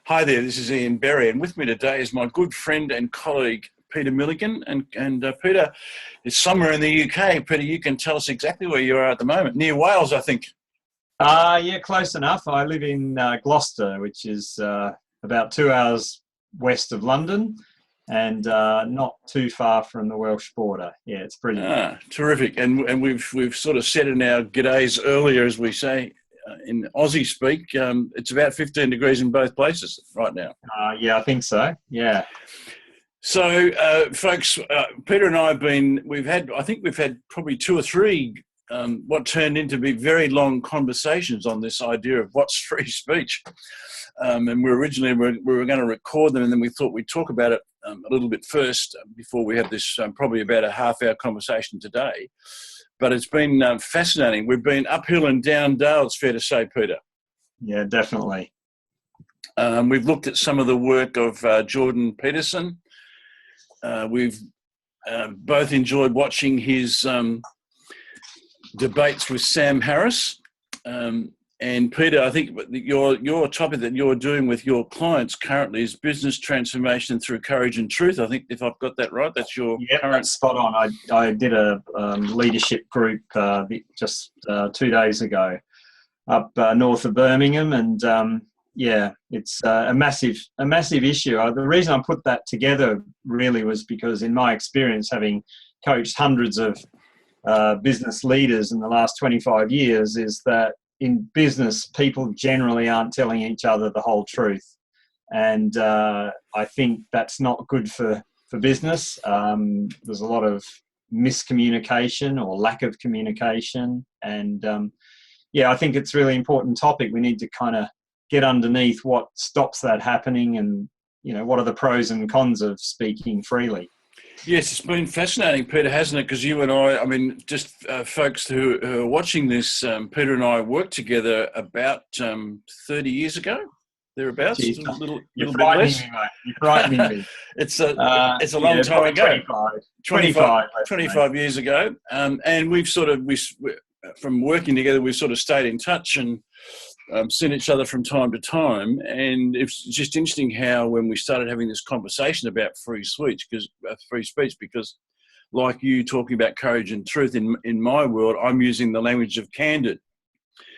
Hi there, this is Ian Berry, and with me today is my good friend and colleague, Peter Milligan. And Peter is somewhere in the UK. Peter, you can tell us exactly where you are at the moment. Near Wales, I think. Yeah, close enough. I live in Gloucester, which is about 2 hours west of London and not too far from the Welsh border. Yeah, it's brilliant. Terrific. And we've sort of said in our g'days earlier, as we say, in Aussie speak, it's about 15 degrees in both places right now. Yeah, I think so. Yeah. So, folks, Peter and I we've had probably two or three what turned into be very long conversations on this idea of what's free speech. And we were going to record them, and then we thought we'd talk about it a little bit first before we have this probably about a half-hour conversation today. But it's been fascinating. We've been uphill and down dale, it's fair to say, Peter. Yeah, definitely. We've looked at some of the work of Jordan Peterson. We've both enjoyed watching his debates with Sam Harris. And Peter, I think your topic that you're doing with your clients currently is business transformation through courage and truth. I think if I've got that right, that's your current. That's spot on. I did a leadership group just 2 days ago up north of Birmingham, and yeah, it's a massive issue. The reason I put that together really was because, in my experience, having coached hundreds of business leaders in the last 25 years, is that in business, people generally aren't telling each other the whole truth. And I think that's not good for business. There's a lot of miscommunication or lack of communication. And yeah, I think it's a really important topic. We need to kind of get underneath what stops that happening, and, you know, what are the pros and cons of speaking freely. Yes, it's been fascinating, Peter, hasn't it? Because you and I mean, just folks who are watching this, Peter and I worked together about 30 years ago, thereabouts. Jeez, a little you're bit frightening less. me, mate. You're frightening me. It's a long time ago. 25 years ago. And we've from working together, we've sort of stayed in touch and seen each other from time to time. And it's just interesting how when we started having this conversation about free speech, because like you talking about courage and truth, in my world, I'm using the language of candid.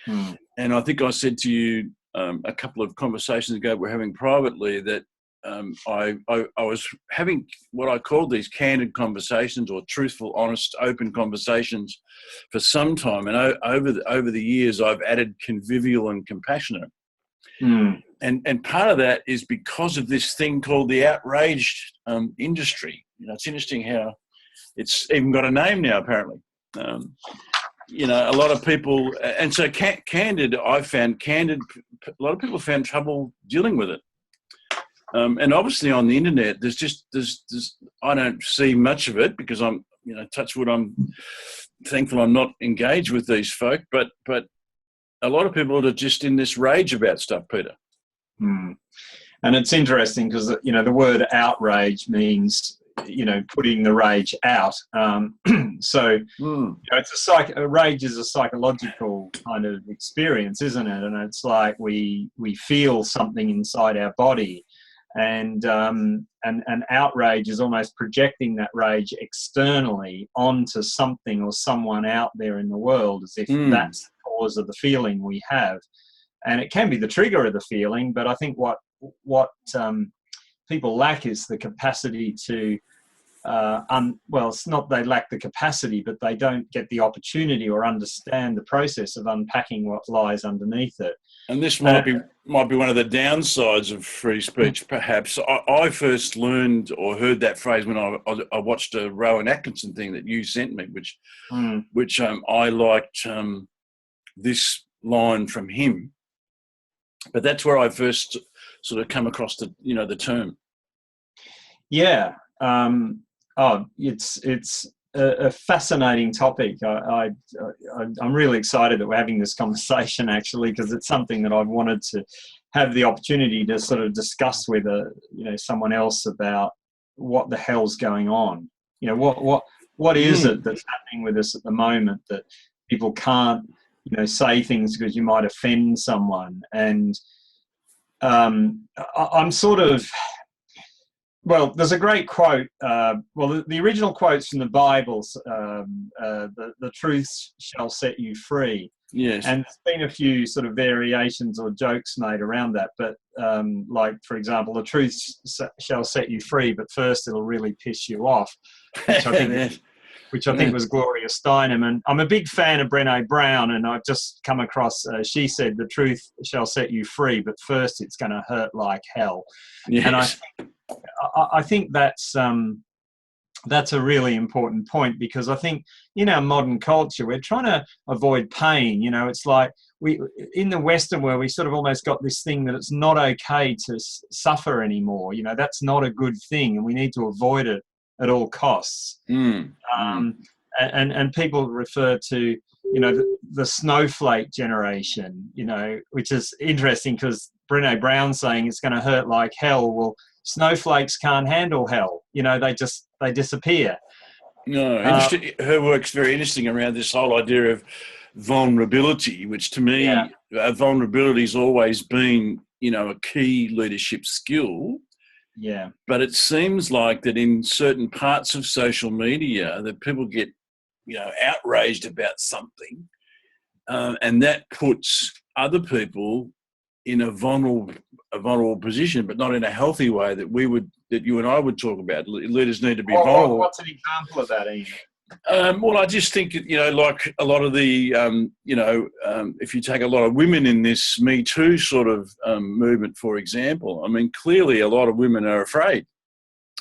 And I think I said to you a couple of conversations ago we're having privately that I was having what I called these candid conversations, or truthful, honest, open conversations, for some time. And over the years, I've added convivial and compassionate. And part of that is because of this thing called the outraged industry. You know, it's interesting how it's even got a name now, apparently. You know, a lot of people, and so candid, a lot of people found trouble dealing with it. And obviously on the internet, there's I don't see much of it because I'm, you know, touch wood, I'm thankful I'm not engaged with these folk, but a lot of people are just in this rage about stuff, Peter. And it's interesting because, you know, the word outrage means, you know, putting the rage out. So you know, rage is a psychological kind of experience, isn't it? And it's like we feel something inside our body. And outrage is almost projecting that rage externally onto something or someone out there in the world, as if that's the cause of the feeling we have. And it can be the trigger of the feeling, but I think what people lack is the capacity to, well, it's not they lack the capacity, but they don't get the opportunity or understand the process of unpacking what lies underneath it. And this might be one of the downsides of free speech, perhaps. I first learned or heard that phrase when I watched a Rowan Atkinson thing that you sent me, which I liked this line from him. But that's where I first sort of come across the term. Yeah. It's a fascinating topic. I'm really excited that we're having this conversation, actually, because it's something that I've wanted to have the opportunity to sort of discuss with someone else about what the hell's going on. You know, what is it that's happening with us at the moment that people can't, you know, say things because you might offend someone. And I'm sort of, well, there's a great quote. The original quote's from the Bible. The truth shall set you free. Yes. And there's been a few sort of variations or jokes made around that. But like, for example, the truth shall set you free, but first it'll really piss you off, which I think was Gloria Steinem. And I'm a big fan of Brené Brown, and I've just come across, she said, the truth shall set you free, but first it's going to hurt like hell. Yes. And I think that's a really important point, because I think in our modern culture, we're trying to avoid pain. You know, it's like in the Western world, we sort of almost got this thing that it's not okay to suffer anymore. You know, that's not a good thing, and we need to avoid it at all costs. And people refer to, you know, the snowflake generation, you know, which is interesting because Brené Brown's saying it's going to hurt like hell. Well, snowflakes can't handle hell. You know, they disappear. No, interesting. Her work's very interesting around this whole idea of vulnerability, which to me, vulnerability's always been, you know, a key leadership skill. Yeah. But it seems like that in certain parts of social media that people get, you know, outraged about something, and that puts other people in a vulnerable position, but not in a healthy way that you and I would talk about. Leaders need to be vulnerable. What's an example of that, Ian? Well, I just think, you know, like a lot of the, if you take a lot of women in this Me Too sort of movement, for example, I mean, clearly a lot of women are afraid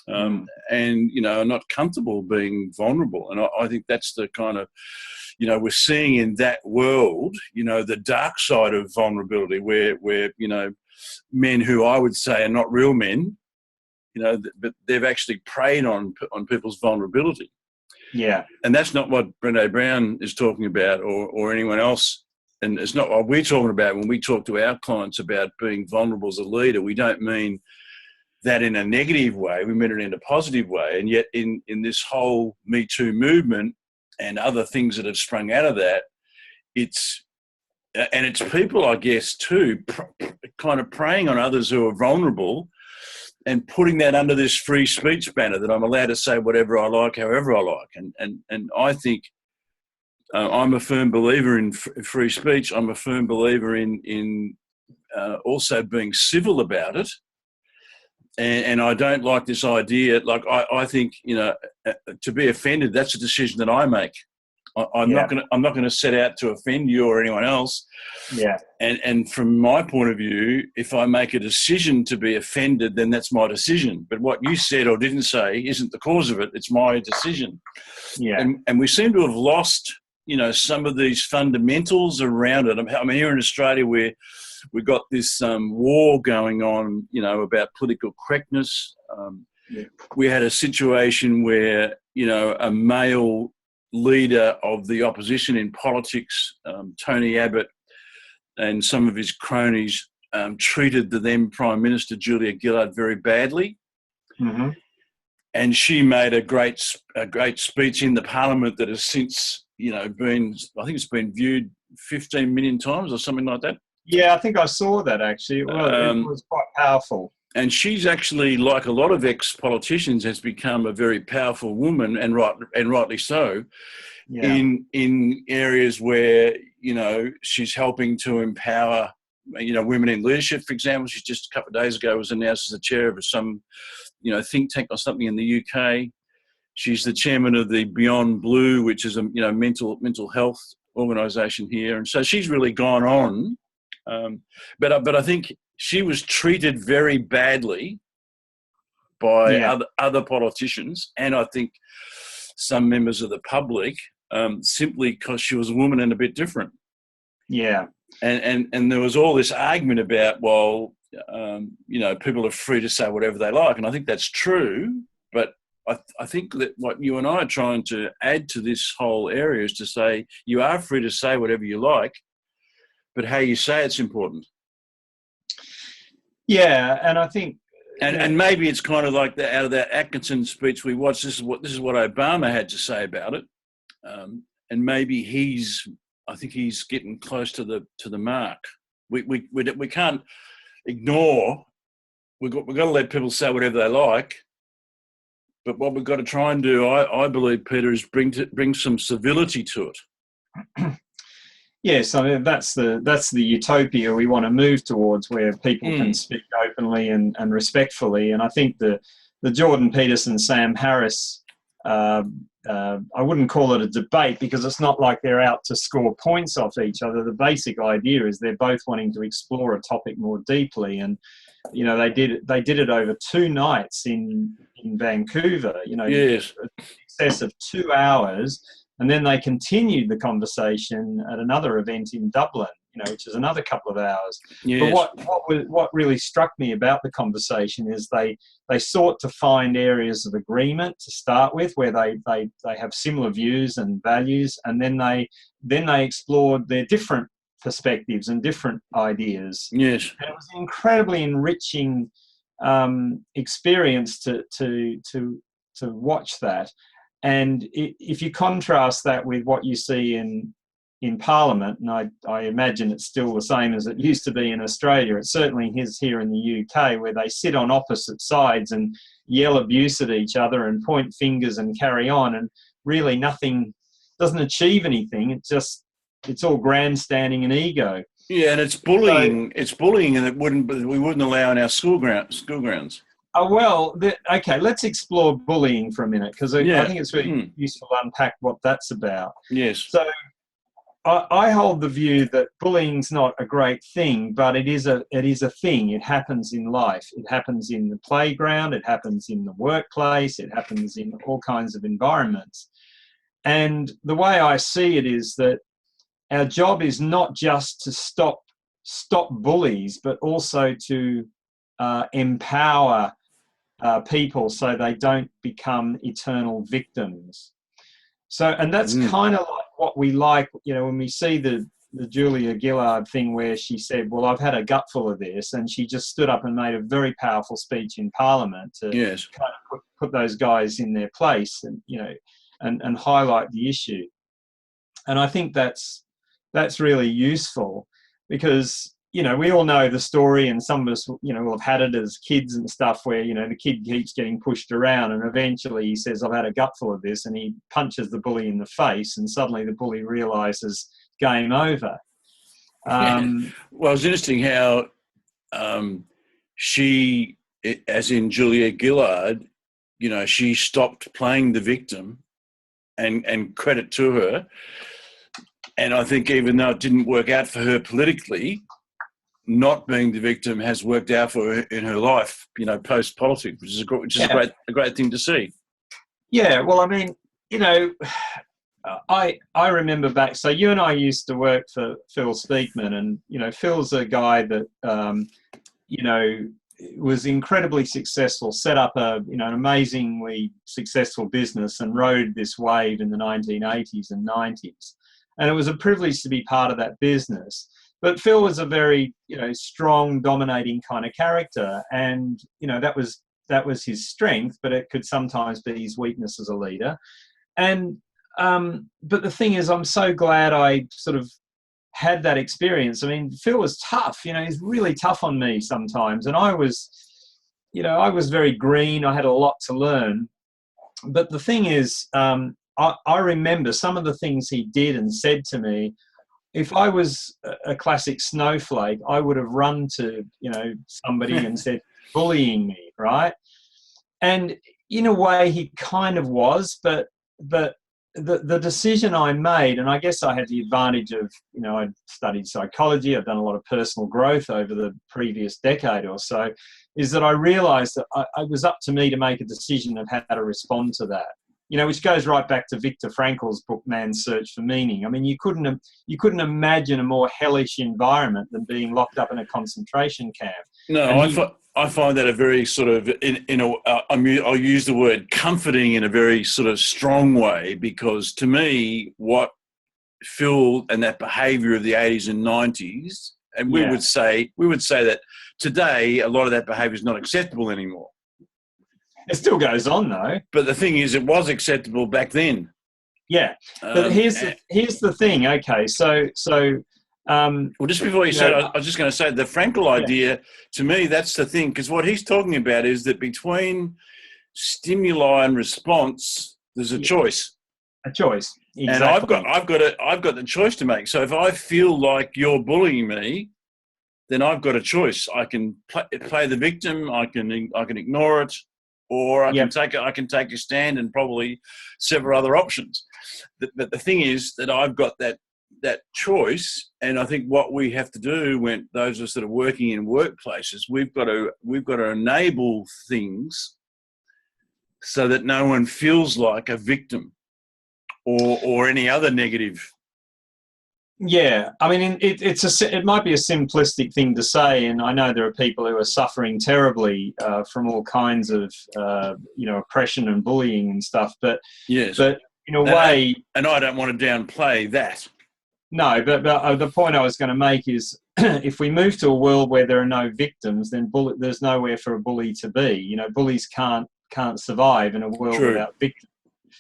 and, you know, are not comfortable being vulnerable. And I think that's the kind of, you know, we're seeing in that world, you know, the dark side of vulnerability where you know, men who I would say are not real men, you know, but they've actually preyed on people's vulnerability. Yeah. And that's not what Brené Brown is talking about or anyone else. And it's not what we're talking about when we talk to our clients about being vulnerable as a leader. We don't mean that in a negative way. We mean it in a positive way. And yet in this whole Me Too movement and other things that have sprung out of that, it's people, I guess, too, kind of preying on others who are vulnerable and putting that under this free speech banner that I'm allowed to say whatever I like, however I like. And I think I'm a firm believer in free speech. I'm a firm believer in also being civil about it. And I don't like this idea. Like I think, you know, to be offended, that's a decision that I make. I'm not going to set out to offend you or anyone else. Yeah. And from my point of view, if I make a decision to be offended, then that's my decision. But what you said or didn't say isn't the cause of it. It's my decision. Yeah. And we seem to have lost, you know, some of these fundamentals around it. I mean, here in Australia, we've got this war going on, you know, about political correctness. We had a situation where, you know, a male leader of the opposition in politics, Tony Abbott, and some of his cronies treated the then Prime Minister, Julia Gillard, very badly. Mm-hmm. And she made a great speech in the Parliament that has since, you know, I think it's been viewed 15 million times or something like that. Yeah, I think I saw that actually. It was quite powerful. And she's actually, like a lot of ex-politicians, has become a very powerful woman, and rightly so, in areas where, you know, she's helping to empower, you know, women in leadership, for example. She's just a couple of days ago was announced as the chair of some, you know, think tank or something in the UK. She's the chairman of the Beyond Blue, which is a, you know, mental health organisation here. And so she's really gone on. But I think she was treated very badly by other politicians, and I think some members of the public, simply because she was a woman and a bit different. Yeah. And there was all this argument about, well, you know, people are free to say whatever they like, and I think that's true. But I think that what you and I are trying to add to this whole area is to say you are free to say whatever you like, but how you say it's important. Yeah, and I think, and maybe it's kind of like out of that Atkinson speech we watched. This is what Obama had to say about it, and maybe I think he's getting close to the mark. We can't ignore. We've got to let people say whatever they like. But what we've got to try and do, I believe, Peter, is bring some civility to it. Yes, I mean that's the utopia we want to move towards, where people can speak openly and respectfully. And I think the Jordan Peterson, Sam Harris, I wouldn't call it a debate, because it's not like they're out to score points off each other. The basic idea is they're both wanting to explore a topic more deeply, and they did it over 2 nights in Vancouver. Yes, in excess of 2 hours. And then they continued the conversation at another event in Dublin, which is another couple of hours. Yes. But what really struck me about the conversation is they sought to find areas of agreement to start with, where they have similar views and values, and then they explored their different perspectives and different ideas. Yes. And it was an incredibly enriching experience to watch that. And if you contrast that with what you see in Parliament, and I imagine it's still the same as it used to be in Australia, it certainly is here in the UK, where they sit on opposite sides and yell abuse at each other and point fingers and carry on, and really nothing, doesn't achieve anything. It's all grandstanding and ego. Yeah, and it's bullying. So, it's bullying, and we wouldn't allow in our school grounds. Okay, let's explore bullying for a minute, because I think it's really useful to unpack what that's about. Yes. So I hold the view that bullying's not a great thing, but it is a thing. It happens in life. It happens in the playground. It happens in the workplace. It happens in all kinds of environments. And the way I see it is that our job is not just to stop bullies, but also to empower people so they don't become eternal victims. So, and that's kind of like what we like, when we see the Julia Gillard thing, where she said, well, I've had a gutful of this, and she just stood up and made a very powerful speech in Parliament to kind of put those guys in their place, and and highlight the issue. And I think that's really useful, because we all know the story, and some of us, will have had it as kids and stuff, where, the kid keeps getting pushed around, and eventually he says, I've had a gutful of this, and he punches the bully in the face, and suddenly the bully realises game over. Well, it's interesting how she, as in Julia Gillard, she stopped playing the victim, and credit to her. And I think even though it didn't work out for her politically, not being the victim has worked out for her in her life, post politics, which is a great thing to see. Yeah, well, I mean, I remember back. So you and I used to work for Phil Speakman, and Phil's a guy that was incredibly successful, set up an amazingly successful business, and rode this wave in the 1980s and 90s. And it was a privilege to be part of that business. But Phil was a very, strong, dominating kind of character, and that was his strength, but it could sometimes be his weakness as a leader. And but the thing is, I'm so glad I sort of had that experience. I mean, Phil was tough. He's really tough on me sometimes, and I was very green. I had a lot to learn. But the thing is, I remember some of the things he did and said to me. If I was a classic snowflake, I would have run to, somebody and said, bullying me, right? And in a way, he kind of was, but the decision I made, and I guess I had the advantage of, I'd studied psychology, I've done a lot of personal growth over the previous decade or so, is that I realised that it was up to me to make a decision of how to respond to that. Which goes right back to Viktor Frankl's book, Man's Search for Meaning. I mean, you couldn't imagine a more hellish environment than being locked up in a concentration camp. No, I find that a very sort of, I'll use the word comforting in a very sort of strong way, because to me, what Phil and that behaviour of the 80s and 90s, and we would say that today a lot of that behaviour is not acceptable anymore. It still goes on, though. But the thing is, it was acceptable back then. Yeah, but here's the thing. Okay, so Well, just before you said, I was just going to say the Frankel idea, to me, that's the thing, because what he's talking about is that between stimuli and response, there's a choice. A choice, exactly. And I've got the choice to make. So if I feel like you're bullying me, then I've got a choice. I can play the victim. I can ignore it, or I can take a stand and probably several other options. But the thing is that I've got that choice, and I think what we have to do when those of us that are working in workplaces, we've got to enable things so that no one feels like a victim or any other negative. Yeah, I mean, it might be a simplistic thing to say, and I know there are people who are suffering terribly from all kinds of oppression and bullying and stuff. But yes, but in a way, and I don't want to downplay that. No, but the point I was going to make is, if we move to a world where there are no victims, then there's nowhere for a bully to be. You know, bullies can't survive in a world without victims.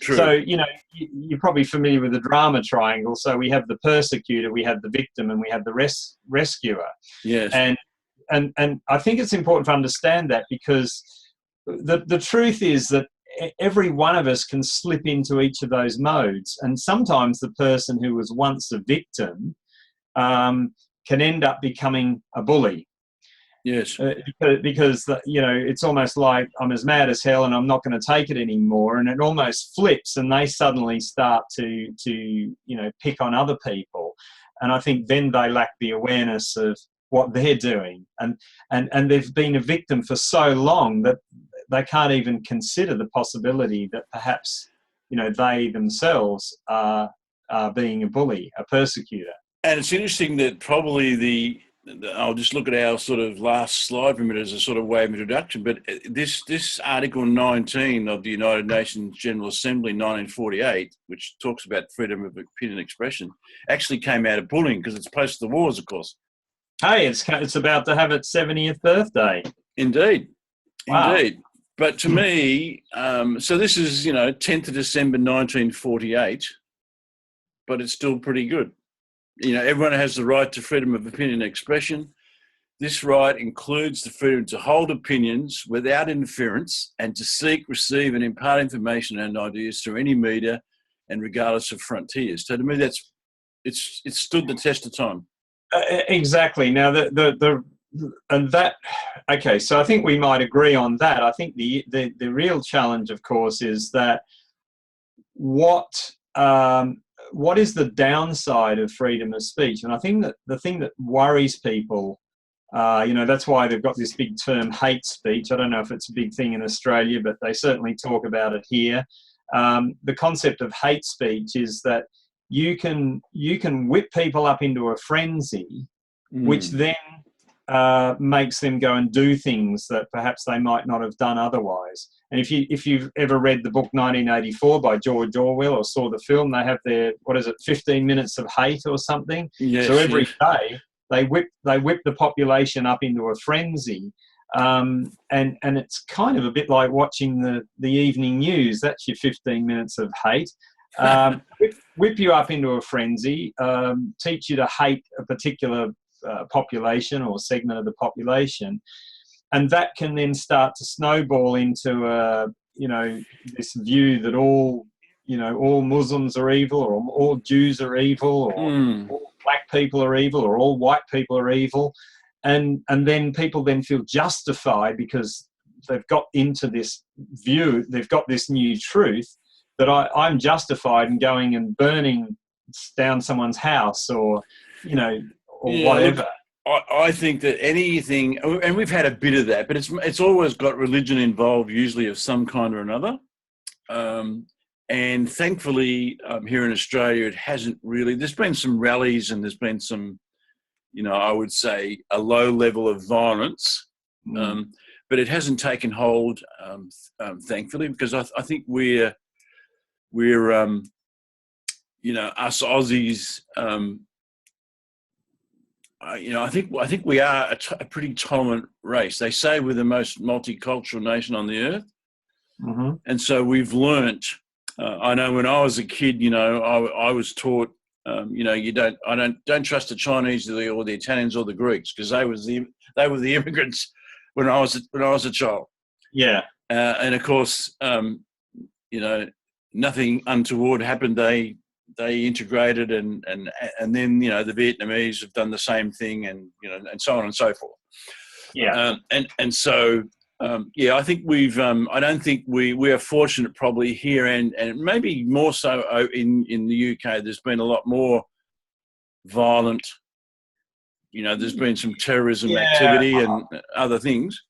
True. So, you're probably familiar with the drama triangle. So we have the persecutor, we have the victim, and we have the rescuer. Yes. And I think it's important to understand that, because the truth is that every one of us can slip into each of those modes. And sometimes the person who was once a victim can end up becoming a bully. Yes. Because it's almost like, I'm as mad as hell and I'm not going to take it anymore. And it almost flips, and they suddenly start to pick on other people. And I think then they lack the awareness of what they're doing. And they've been a victim for so long that they can't even consider the possibility that perhaps, they themselves are being a bully, a persecutor. And it's interesting that probably I'll just look at our sort of last slide for a minute as a sort of way of introduction, but this Article 19 of the United Nations General Assembly 1948, which talks about freedom of opinion and expression, actually came out of bullying, because it's post the wars, of course. Hey, it's about to have its 70th birthday. Indeed. Wow. Indeed. But to me, so this is, 10th of December 1948, but it's still pretty good. Everyone has the right to freedom of opinion and expression. This right includes the freedom to hold opinions without interference and to seek, receive and impart information and ideas through any media and regardless of frontiers. So to me, it's stood the test of time. Exactly. Now, okay, so I think we might agree on that. I think the real challenge, of course, is that what is the downside of freedom of speech? And I think that the thing that worries people, that's why they've got this big term, hate speech. I don't know if it's a big thing in Australia, but they certainly talk about it here. The concept of hate speech is that you can whip people up into a frenzy, which then makes them go and do things that perhaps they might not have done otherwise. And if you've ever read the book 1984 by George Orwell or saw the film, they have their 15 minutes of hate or something. Yes, so every day they whip the population up into a frenzy. And it's kind of a bit like watching the evening news. That's your 15 minutes of hate. Whip you up into a frenzy, teach you to hate a particular population or segment of the population, and that can then start to snowball into this view that all Muslims are evil, or all Jews are evil, or all black people are evil, or all white people are evil, and then people then feel justified because they've got into this view, they've got this new truth that I'm justified in going and burning down someone's house or whatever. Look, I think that anything, and we've had a bit of that, but it's always got religion involved, usually of some kind or another. And thankfully, here in Australia, it hasn't really. There's been some rallies and there's been some, I would say, a low level of violence, but it hasn't taken hold, thankfully, because I think we're us Aussies. I think we are a pretty tolerant race. They say we're the most multicultural nation on the earth, and so we've learnt. I know when I was a kid, I was taught I don't trust the Chinese or the Italians or the Greeks, because they were the immigrants when I was a child. Yeah. And of course, nothing untoward happened. They integrated, and then the Vietnamese have done the same thing, and and so on and so forth. Yeah. So I think we've. I don't think we are fortunate probably here, and maybe more so in the UK. There's been a lot more violent. There's been some terrorism activity and other things.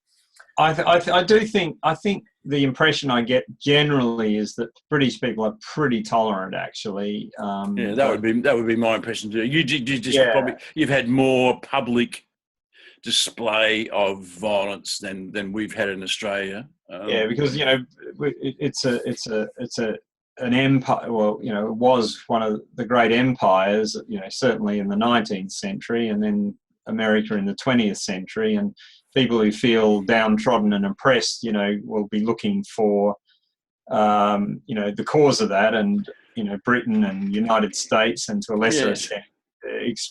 I think the impression I get generally is that British people are pretty tolerant, actually. That would be my impression too. You've had more public display of violence than we've had in Australia. Because it's an empire. Well, it was one of the great empires. Certainly in the 19th century, and then America in the 20th century, and people who feel downtrodden and oppressed, will be looking for, the cause of that, and Britain and United States, and to a lesser extent,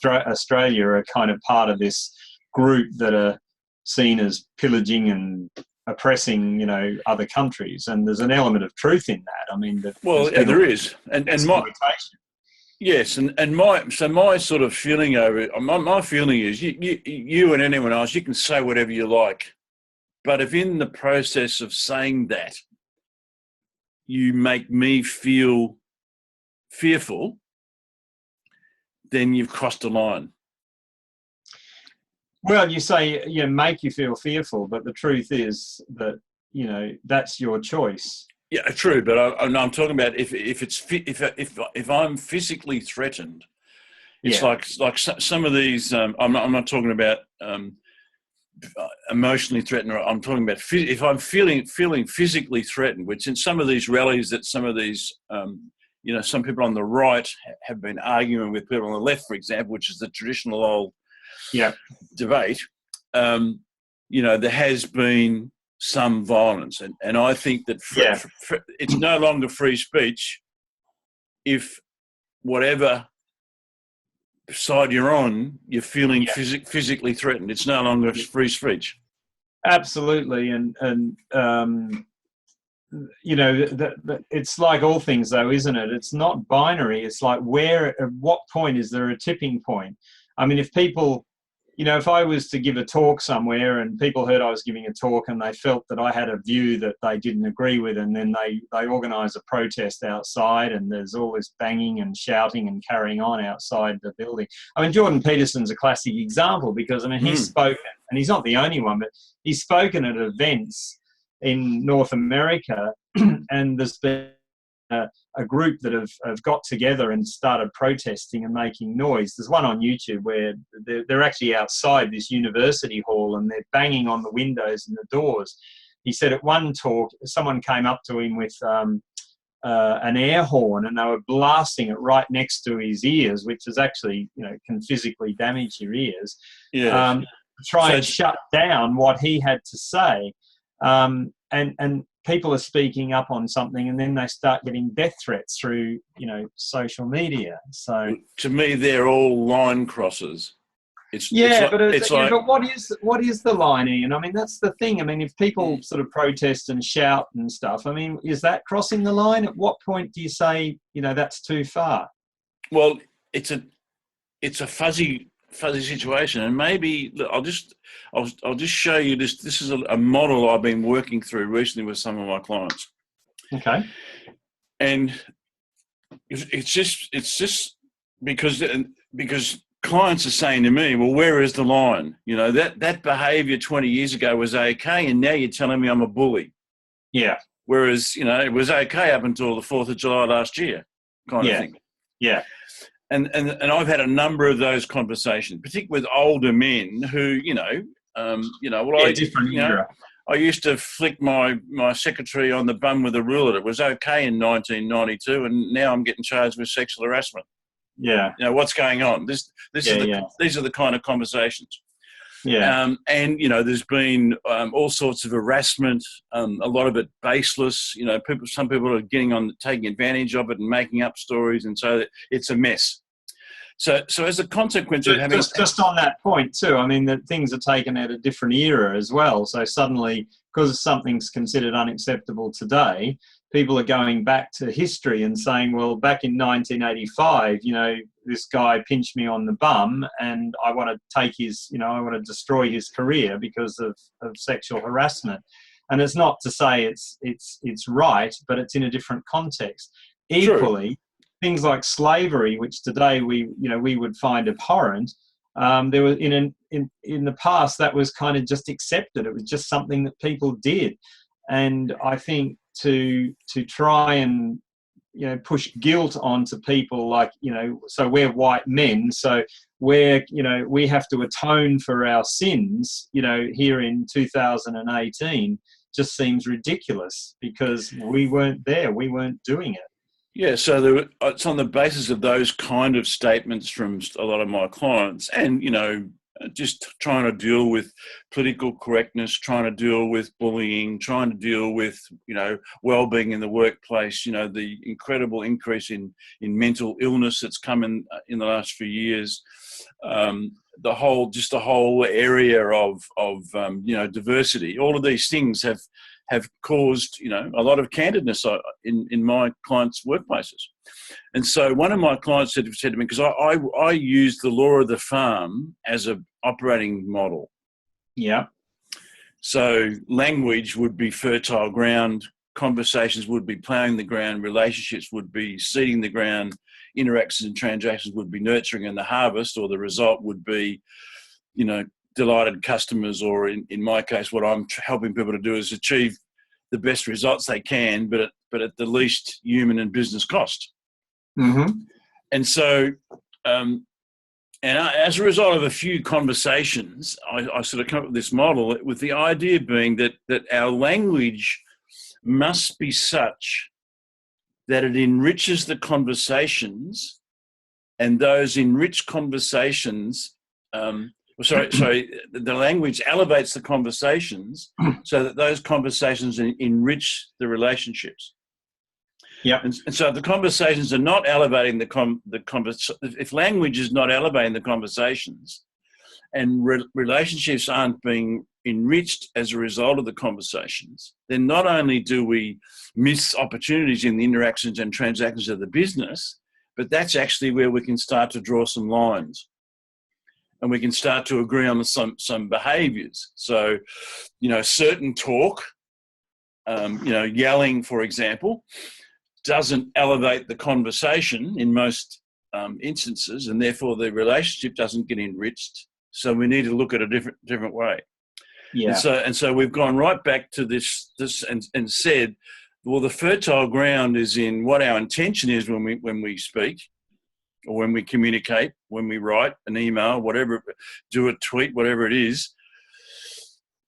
Australia are kind of part of this group that are seen as pillaging and oppressing, other countries, and there's an element of truth in that. I mean, there is, and yes, and my sort of feeling over it, my feeling is you and anyone else, you can say whatever you like, but if in the process of saying that you make me feel fearful, then you've crossed a line. Well, you say, make you feel fearful, but the truth is that, that's your choice. Yeah, true. But I'm talking about if I'm physically threatened, it's like some of these. I'm not talking about emotionally threatened. I'm talking about if I'm feeling physically threatened, which in some of these rallies that some of these some people on the right have been arguing with people on the left, for example, which is the traditional old debate. There has been some violence, and I think that it's no longer free speech if whatever side you're on, you're feeling physically threatened. It's no longer free speech. Absolutely, and it's like all things, though, isn't it? It's not binary. It's like at what point is there a tipping point? I mean, if people, if I was to give a talk somewhere and people heard I was giving a talk and they felt that I had a view that they didn't agree with, and then they organise a protest outside, and there's all this banging and shouting and carrying on outside the building. I mean, Jordan Peterson's a classic example, because, he's spoken, and he's not the only one, but he's spoken at events in North America, and there's been a group that have got together and started protesting and making noise. There's one on YouTube where they're actually outside this university hall, and they're banging on the windows and the doors. He said at one talk, someone came up to him with an air horn, and they were blasting it right next to his ears, which is actually, can physically damage your ears. Try and shut down what he had to say. And people are speaking up on something, and then they start getting death threats through, social media. So to me, they're all line crosses. But what is the line, Ian? I mean, that's the thing. I mean, if people sort of protest and shout and stuff, I mean, is that crossing the line? At what point do you say, that's too far? Well, it's a fuzzy situation, and maybe I'll just show you this. This is a model I've been working through recently with some of my clients. Okay. And it's just because clients are saying to me, well, where is the line? That behaviour 20 years ago was okay, and now you're telling me I'm a bully. Yeah. Whereas, it was okay up until the 4th of July last year, kind of thing. Yeah. And I've had a number of those conversations, particularly with older men who, different era. I used to flick my secretary on the bum with a ruler. It was okay in 1992, and now I'm getting charged with sexual harassment. Yeah. What's going on? These are the kind of conversations. Yeah. And there's been all sorts of harassment, a lot of it baseless. Some people are taking advantage of it and making up stories, and so it's a mess. So as a consequence of having... Just on that point too, I mean, that things are taken at a different era as well. So suddenly, because something's considered unacceptable today, people are going back to history and saying, well, back in 1985, this guy pinched me on the bum and I want to take his, I want to destroy his career because of sexual harassment. And it's not to say it's right, but it's in a different context. Equally, True. Things like slavery, which today we would find abhorrent, there was in the past that was kind of just accepted. It was just something that people did, and I think to try and push guilt onto people, like so we're white men, so we have to atone for our sins, here in 2018, just seems ridiculous because we weren't there, we weren't doing it. Yeah, so it's on the basis of those kind of statements from a lot of my clients, and just trying to deal with political correctness, trying to deal with bullying, trying to deal with well-being in the workplace. The incredible increase in mental illness that's come in the last few years. The whole area of diversity. All of these things have caused a lot of candidness in my clients' workplaces. And so one of my clients said to me, because I use the law of the farm as an operating model. Yeah. So language would be fertile ground, conversations would be ploughing the ground, relationships would be seeding the ground, interactions and transactions would be nurturing, and the harvest or the result would be, delighted customers, or in my case, what I'm helping people to do is achieve the best results they can, but at the least human and business cost. Mm-hmm. And so, as a result of a few conversations, I sort of come up with this model, with the idea being that our language must be such that it enriches the conversations, and those enriched conversations, the language elevates the conversations so that those conversations enrich the relationships. Yeah. And so if the conversations are not elevating if language is not elevating the conversations, and relationships aren't being enriched as a result of the conversations, then not only do we miss opportunities in the interactions and transactions of the business, but that's actually where we can start to draw some lines. And we can start to agree on some behaviours. So, certain talk, yelling, for example, doesn't elevate the conversation in most instances, and therefore the relationship doesn't get enriched. So we need to look at a different way. Yeah. And so we've gone right back to this and said, well, the fertile ground is in what our intention is when we speak, or when we communicate, when we write an email, whatever, do a tweet, whatever it is.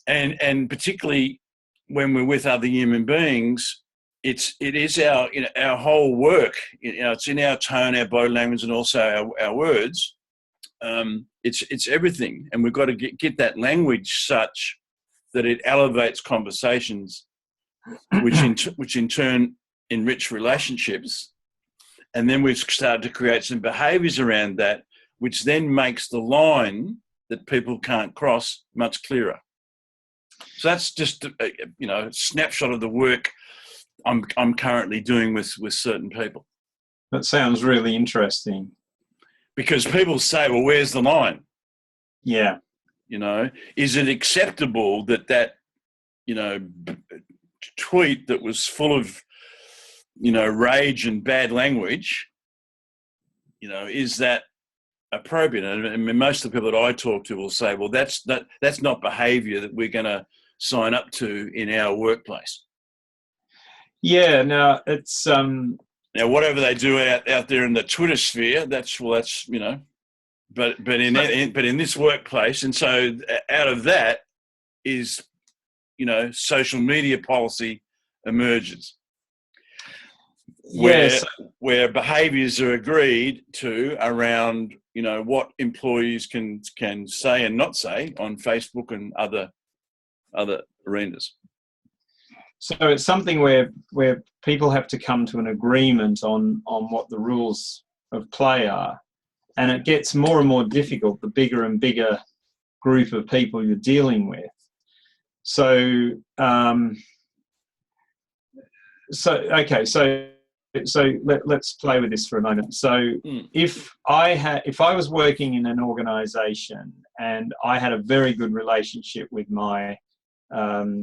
And particularly when we're with other human beings, it is our whole work. It's in our tone, our body language, and also our words. It's everything. And we've got to get that language such that it elevates conversations, which in turn enrich relationships. And then we've started to create some behaviours around that, which then makes the line that people can't cross much clearer. So that's just a snapshot of the work I'm currently doing with certain people. That sounds really interesting. Because people say, well, where's the line? Yeah. Is it acceptable that tweet that was full of rage and bad language, is that appropriate? And most of the people that I talk to will say, well, that's not behaviour that we're going to sign up to in our workplace. Yeah, no, it's now whatever they do out there in the Twitter sphere, that's but in this workplace, and so out of that is social media policy emerges. Where behaviours are agreed to around what employees can say and not say on Facebook and other arenas. So it's something where people have to come to an agreement on what the rules of play are, and it gets more and more difficult the bigger and bigger group of people you're dealing with. So, let's play with this for a moment. So, if I was working in an organisation and I had a very good relationship with my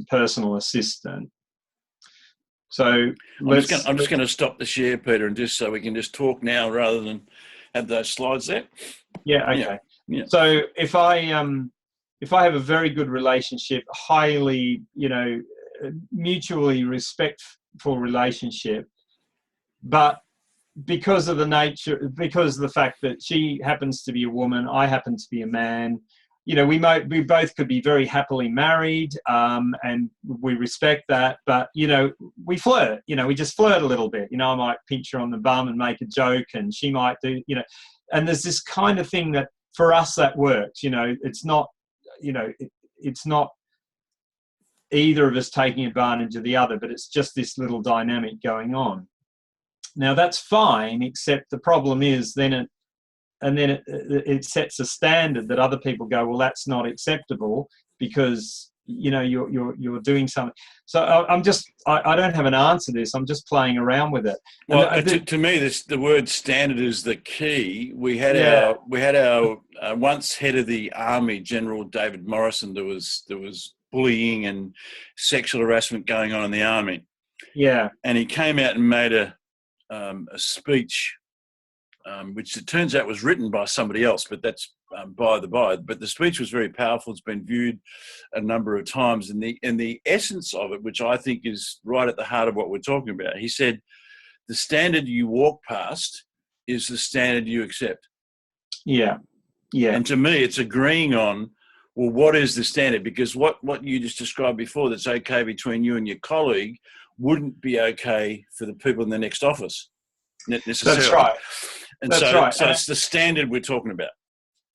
personal assistant, so I'm just going to stop the share, Peter, and just so we can just talk now rather than have those slides there. Yeah. Okay. Yeah. So if I have a very good relationship, highly, mutually respectful relationship, but because of the fact that she happens to be a woman, I happen to be a man, we both could be very happily married, and we respect that, but we flirt, we just flirt a little bit. I might pinch her on the bum and make a joke, and she might do, and there's this kind of thing that for us that works. It's not, it's not either of us taking advantage of the other, but it's just this little dynamic going on. Now that's fine, except the problem is then it sets a standard that other people go, well, that's not acceptable because you're doing something. So I don't have an answer to this. I'm just playing around with it. Well, to me, the word standard is the key. We had our once head of the army, General David Morrison. There was bullying and sexual harassment going on in the army. Yeah, and he came out and made a speech, which it turns out was written by somebody else, but that's by the by. But the speech was very powerful. It's been viewed a number of times. And the essence of it, which I think is right at the heart of what we're talking about, he said, the standard you walk past is the standard you accept. Yeah, yeah. And to me, it's agreeing on, well, what is the standard? Because what you just described before that's okay between you and your colleague wouldn't be okay for the people in the next office necessarily. That's right. So it's the standard we're talking about.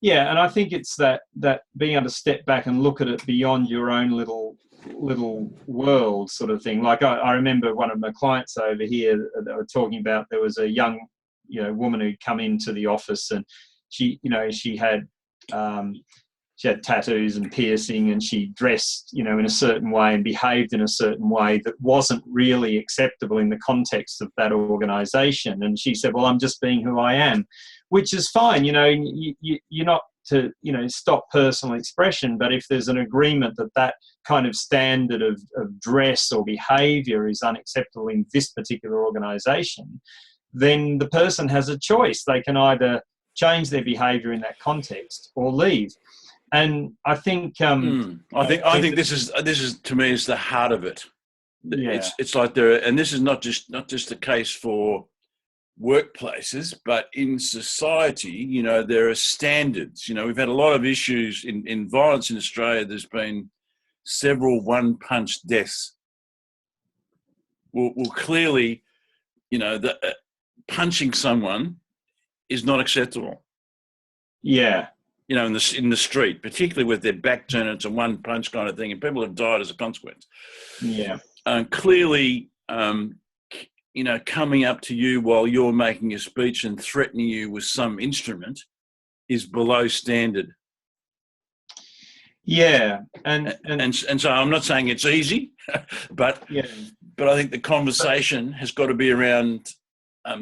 Yeah, and I think it's that being able to step back and look at it beyond your own little world sort of thing. Like I remember one of my clients over here that were talking about, there was a young woman who'd come into the office, and she had tattoos and piercing, and she dressed, in a certain way and behaved in a certain way that wasn't really acceptable in the context of that organisation. And she said, well, I'm just being who I am, which is fine. You're not to, stop personal expression, but if there's an agreement that kind of standard of dress or behaviour is unacceptable in this particular organisation, then the person has a choice. They can either change their behaviour in that context or leave. And I think I think this is to me is the heart of it. Yeah. It's like and this is not just the case for workplaces, but in society, there are standards. We've had a lot of issues in violence in Australia. There's been several one-punch deaths. Well, clearly, punching someone is not acceptable. Yeah. In the street, particularly with their back turned, it's a one punch kind of thing, and people have died as a consequence. Yeah. Clearly, coming up to you while you're making a speech and threatening you with some instrument is below standard. Yeah, and so I'm not saying it's easy, but I think the conversation has got to be around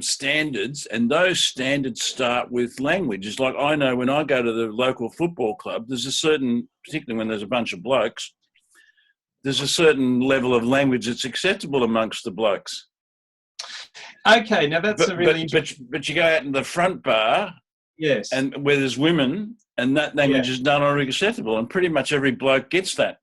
standards, and those standards start with language. It's like, I know when I go to the local football club, there's a certain, particularly when there's a bunch of blokes, there's a certain level of language that's acceptable amongst the blokes. Okay, now that's a really interesting... But you go out in the front bar, yes, and where there's women, and that language is not acceptable, and pretty much every bloke gets that.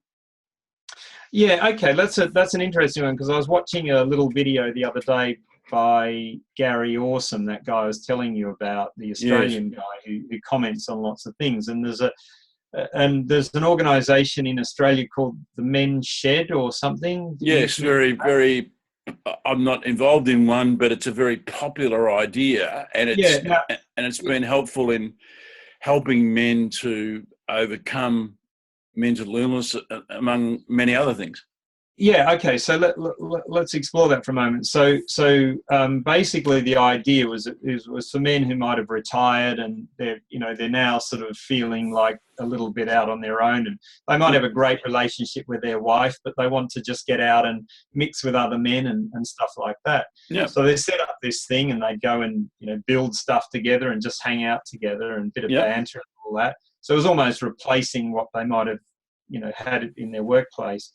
Yeah, okay, that's an interesting one, because I was watching a little video the other day by Gary Awesome, that guy I was telling you about, the Australian guy who comments on lots of things. And there's an organisation in Australia called the Men's Shed or something. Yes, very, very. I'm not involved in one, but it's a very popular idea, and it's been helpful in helping men to overcome mental illness, among many other things. Yeah. Okay. So let's explore that for a moment. Basically, the idea was for men who might have retired and they're now sort of feeling like a little bit out on their own, and they might have a great relationship with their wife, but they want to just get out and mix with other men and stuff like that. Yeah. So they set up this thing and they go and build stuff together and just hang out together and a bit of banter and all that. So it was almost replacing what they might have had in their workplace.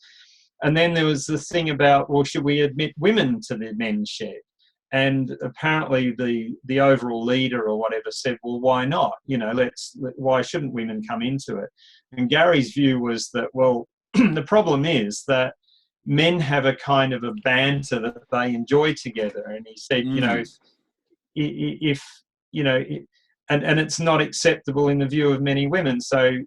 And then there was the thing about, well, should we admit women to the men's shed? And apparently the overall leader or whatever said, well, why not? Why shouldn't women come into it? And Gary's view was that, well, the problem is that men have a kind of a banter that they enjoy together. And he said, if and it's not acceptable in the view of many women. So,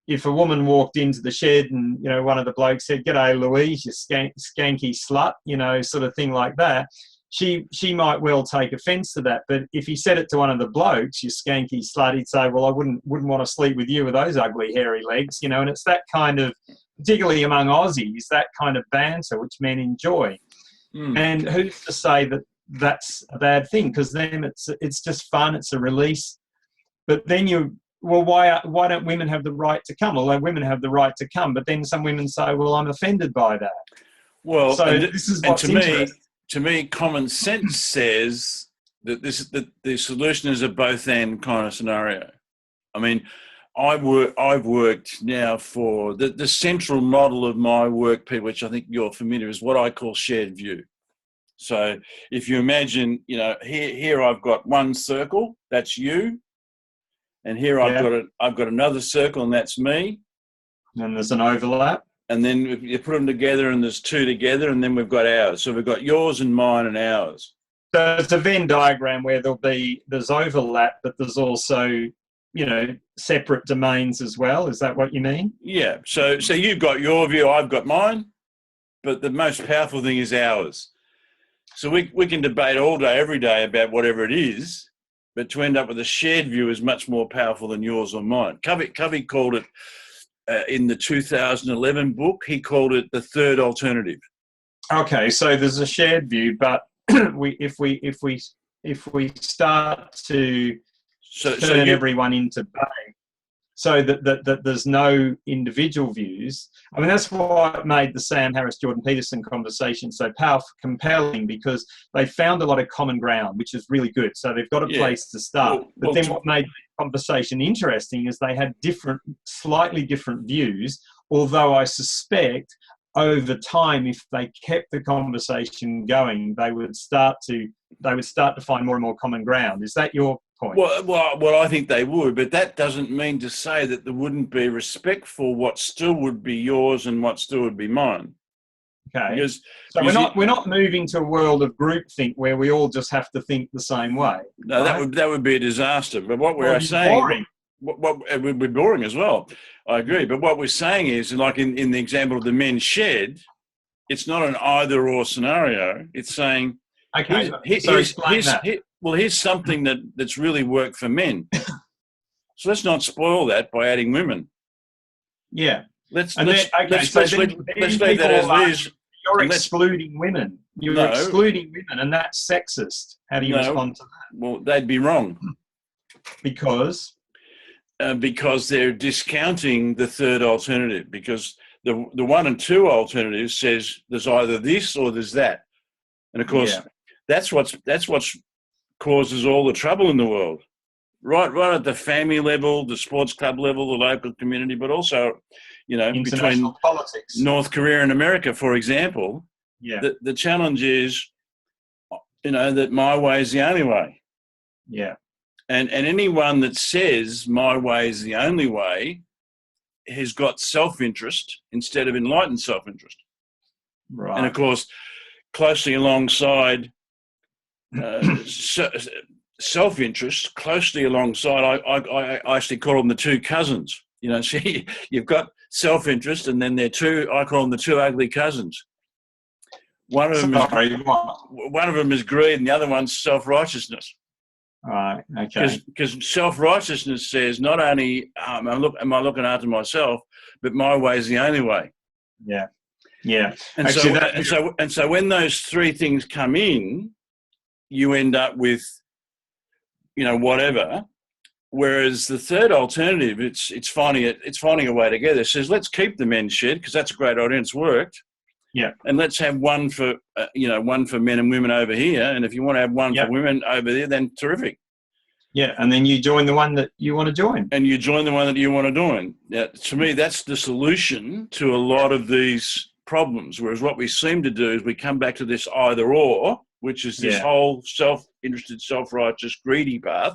if a woman walked into the shed and, one of the blokes said, "G'day, Louise, you skanky slut," sort of thing like that, she might well take offence to that. But if he said it to one of the blokes, "You skanky slut," he'd say, "Well, I wouldn't want to sleep with you with those ugly, hairy legs," and it's that kind of, particularly among Aussies, that kind of banter which men enjoy. And who's to say that that's a bad thing? Because then it's just fun, it's a release. But then why don't women have the right to come? Although women have the right to come, but then some women say, well, I'm offended by that. Well, so this is what's interesting. To me, common sense says that the solution is a both-and kind of scenario. I mean, I've worked now for the central model of my work, which I think you're familiar, is what I call shared view. So if you imagine, here I've got one circle, that's you. And here I've got another circle, and that's me. And there's an overlap. And then you put them together, and there's two together, and then we've got ours. So we've got yours and mine and ours. So it's a Venn diagram where there's overlap, but there's also, separate domains as well. Is that what you mean? Yeah. So you've got your view, I've got mine, but the most powerful thing is ours. So we can debate all day, every day about whatever it is, but to end up with a shared view is much more powerful than yours or mine. Covey called it, in the 2011 book, he called it the third alternative. Okay, so there's a shared view, but if we start to turn everyone into bay, so that there's no individual views. I mean, that's what made the Sam Harris-Jordan Peterson conversation so powerful, compelling, because they found a lot of common ground, which is really good. So they've got a place to start. But then what made the conversation interesting is they had slightly different views, although I suspect over time, if they kept the conversation going, they would start to find more and more common ground. Is that your point? Well, I think they would, but that doesn't mean to say that there wouldn't be respect for what still would be yours and what still would be mine. Okay. We're not moving to a world of groupthink where we all just have to think the same way. No, right? that would be a disaster. But what we're saying, boring. It would be boring as well. I agree. But what we're saying is, like in the example of the men's shed, it's not an either-or scenario. It's saying, okay, here's something that's really worked for men. So let's not spoil that by adding women. Yeah. Let's leave that as is. You're excluding women. You're excluding women, and that's sexist. How do you respond to that? Well, they'd be wrong. Because they're discounting the third alternative, because the 1 and 2 alternative says there's either this or there's that. And of course, that's what causes all the trouble in the world. Right at the family level, the sports club level, the local community, but also, between politics. North Korea and America, for example. Yeah. The challenge is, that my way is the only way. Yeah. And anyone that says my way is the only way has got self-interest instead of enlightened self-interest. Right. And of course, closely alongside self-interest, closely alongside, I actually call them the two cousins. See, you've got self-interest, and then I call them the two ugly cousins. One of them is greed, and the other one's self-righteousness. Right. Okay. Because self-righteousness says not only am I looking after myself, but my way is the only way. Yeah. Yeah. And so when those three things come in, you end up with, whatever. Whereas the third alternative, it's finding a way together. It says, let's keep the men's shed because that's a great idea. It's worked. Yeah. And let's have one for one for men and women over here. And if you want to have one for women over there, then terrific. Yeah, and then you join the one that you want to join. And you join the one that you want to join. Now, to me, that's the solution to a lot of these problems. Whereas what we seem to do is we come back to this either or, which is this whole self-interested, self-righteous, greedy path.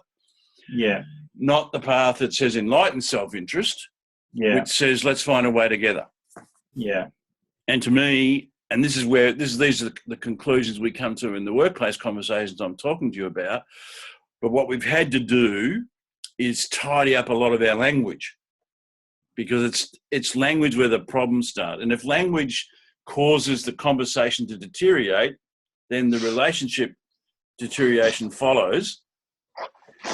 Yeah. Not the path that says enlightened self-interest, which says let's find a way together. Yeah. And to me, and these are the conclusions we come to in the workplace conversations I'm talking to you about. But what we've had to do is tidy up a lot of our language, because it's language where the problems start. And if language causes the conversation to deteriorate, then the relationship deterioration follows,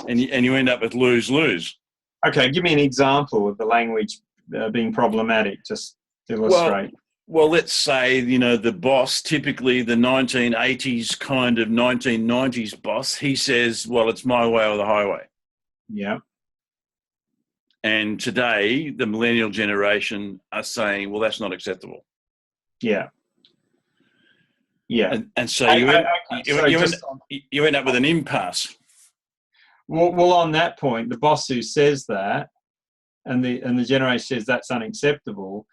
and you end up with lose-lose. Okay, give me an example of the language being problematic, just to illustrate. Well, let's say, the boss, typically the 1980s kind of 1990s boss, he says, well, it's my way or the highway. Yeah. And today, the millennial generation are saying, well, that's not acceptable. Yeah. Yeah. And so you end up with an impasse. Well, on that point, the boss who says that and the generation says that's unacceptable,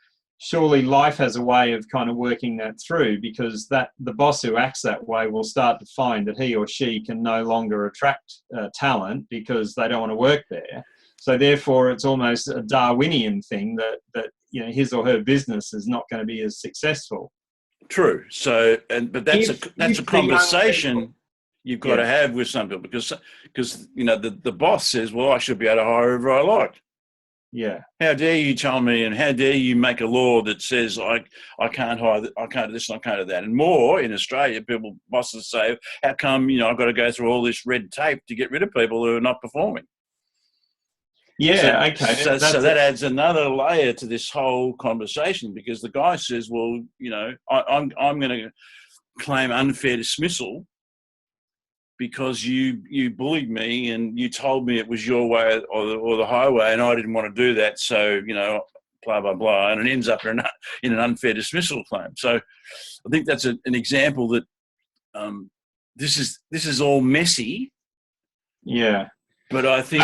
surely life has a way of kind of working that through, because that the boss who acts that way will start to find that he or she can no longer attract talent because they don't want to work there. So therefore, it's almost a Darwinian thing that his or her business is not going to be as successful. True. So, but that's a conversation you've got to have with some people, because the boss says, well, I should be able to hire whoever I like. Yeah. How dare you tell me, and how dare you make a law that says I can't hire, I can't do this and I can't do that. And more in Australia, bosses say, how come, I've got to go through all this red tape to get rid of people who are not performing? Yeah, okay. So that adds another layer to this whole conversation, because the guy says, well, I'm going to claim unfair dismissal because you bullied me and you told me it was your way or the highway, and I didn't want to do that. So, blah, blah, blah. And it ends up in an unfair dismissal claim. So I think that's an example that this is all messy. Yeah. But I think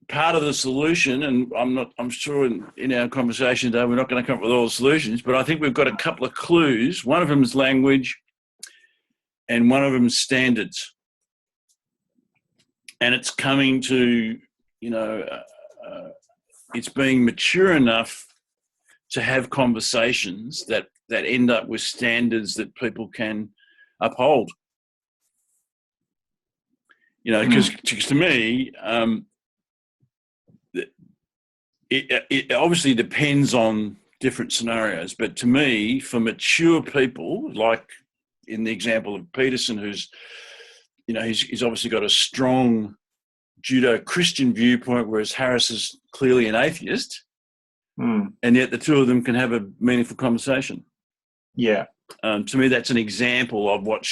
part of the solution, and I'm sure in our conversation today, we're not going to come up with all the solutions, but I think we've got a couple of clues. One of them is language and one of them is standards. And it's coming to, it's being mature enough to have conversations that end up with standards that people can uphold. Because to me, it obviously depends on different scenarios. But to me, for mature people, like in the example of Peterson, who's he's obviously got a strong Judeo-Christian viewpoint, whereas Harris is clearly an atheist, and yet the two of them can have a meaningful conversation. Yeah. To me, that's an example of what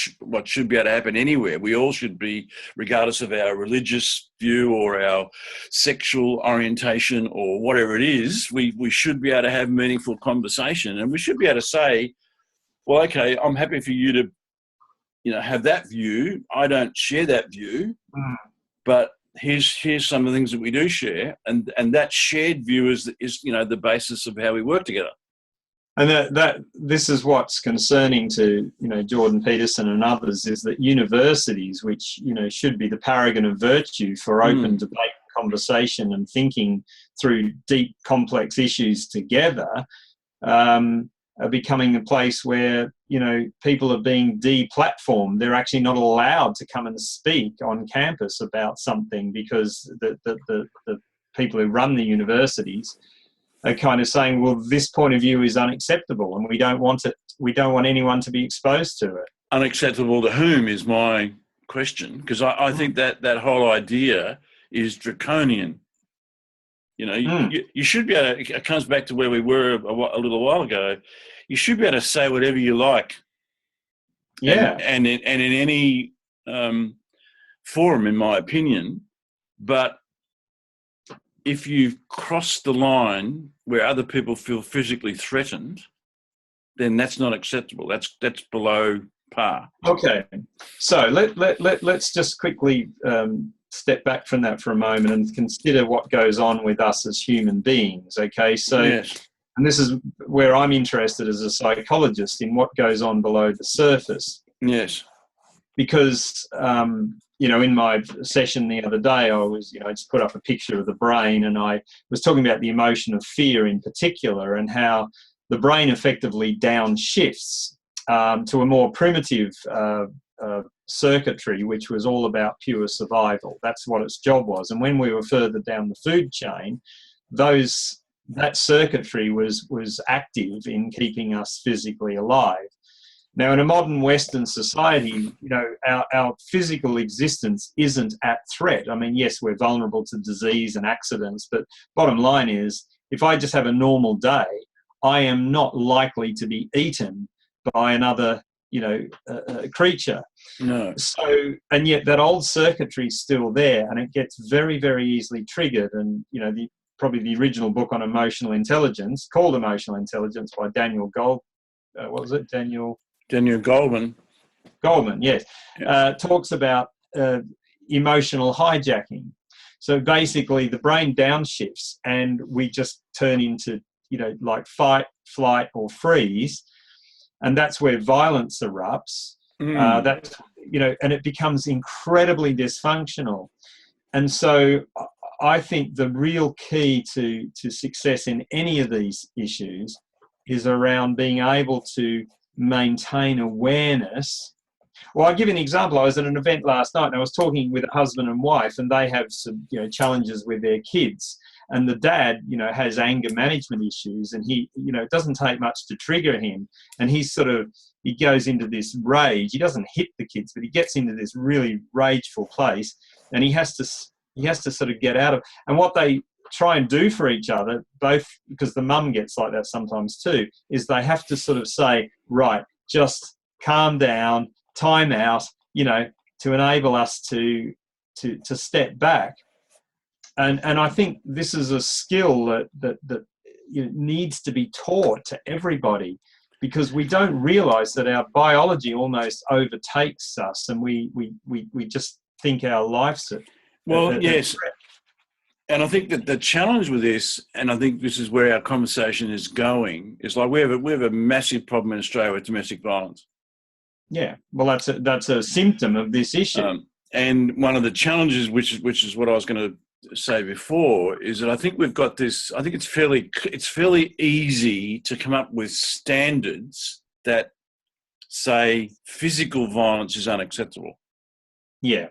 should be able to happen anywhere. We all should be, regardless of our religious view or our sexual orientation or whatever it is, we should be able to have meaningful conversation, and we should be able to say, well, okay, I'm happy for you to have that view. I don't share that view, but here's some of the things that we do share, and that shared view is the basis of how we work together. And that this is what's concerning to Jordan Peterson and others, is that universities, which should be the paragon of virtue for open debate, conversation, and thinking through deep, complex issues together, are becoming a place where people are being deplatformed. They're actually not allowed to come and speak on campus about something, because the people who run the universities are kind of saying, well, this point of view is unacceptable and we don't want it. We don't want anyone to be exposed to it. Unacceptable to whom is my question, because I think that whole idea is draconian. You know, you should be able to, it comes back to where we were a little while ago. You should be able to say whatever you like. Yeah. And in any forum, in my opinion. But if you've crossed the line where other people feel physically threatened, then that's not acceptable. That's below par. Okay. So let's just quickly step back from that for a moment and consider what goes on with us as human beings. Okay. So, yes. And this is where I'm interested as a psychologist in what goes on below the surface. Yes. Because, in my session the other day, I was, just put up a picture of the brain, and I was talking about the emotion of fear in particular, and how the brain effectively downshifts to a more primitive circuitry, which was all about pure survival. That's what its job was. And when we were further down the food chain, that circuitry was active in keeping us physically alive. Now, in a modern Western society, our physical existence isn't at threat. I mean, yes, we're vulnerable to disease and accidents, but bottom line is, if I just have a normal day, I am not likely to be eaten by another, creature. No. So, and yet that old circuitry is still there, and it gets very, very easily triggered. And, probably the original book on emotional intelligence, called Emotional Intelligence by Daniel Daniel Goleman. Goleman, yes. Talks about emotional hijacking. So basically the brain downshifts and we just turn into, like fight, flight or freeze. And that's where violence erupts. And it becomes incredibly dysfunctional. And so I think the real key to success in any of these issues is around being able to maintain awareness. Well, I'll give you an example. I was at an event last night and I was talking with a husband and wife, and they have some, challenges with their kids. And the dad, has anger management issues, and he, it doesn't take much to trigger him. And he goes into this rage. He doesn't hit the kids, but he gets into this really rageful place, and he has to sort of get out of. And what they try and do for each other, both because the mum gets like that sometimes too, is they have to sort of say, right, just calm down, time out, to enable us to step back. And I think this is a skill that needs to be taught to everybody, because we don't realise that our biology almost overtakes us, and we just think our life's yes. And I think that the challenge with this, and I think this is where our conversation is going, is like we have a massive problem in Australia with domestic violence. Yeah, well, that's a symptom of this issue. And one of the challenges, which is what I was going to say before, is that I think we've got this. I think it's fairly easy to come up with standards that say physical violence is unacceptable. Yeah.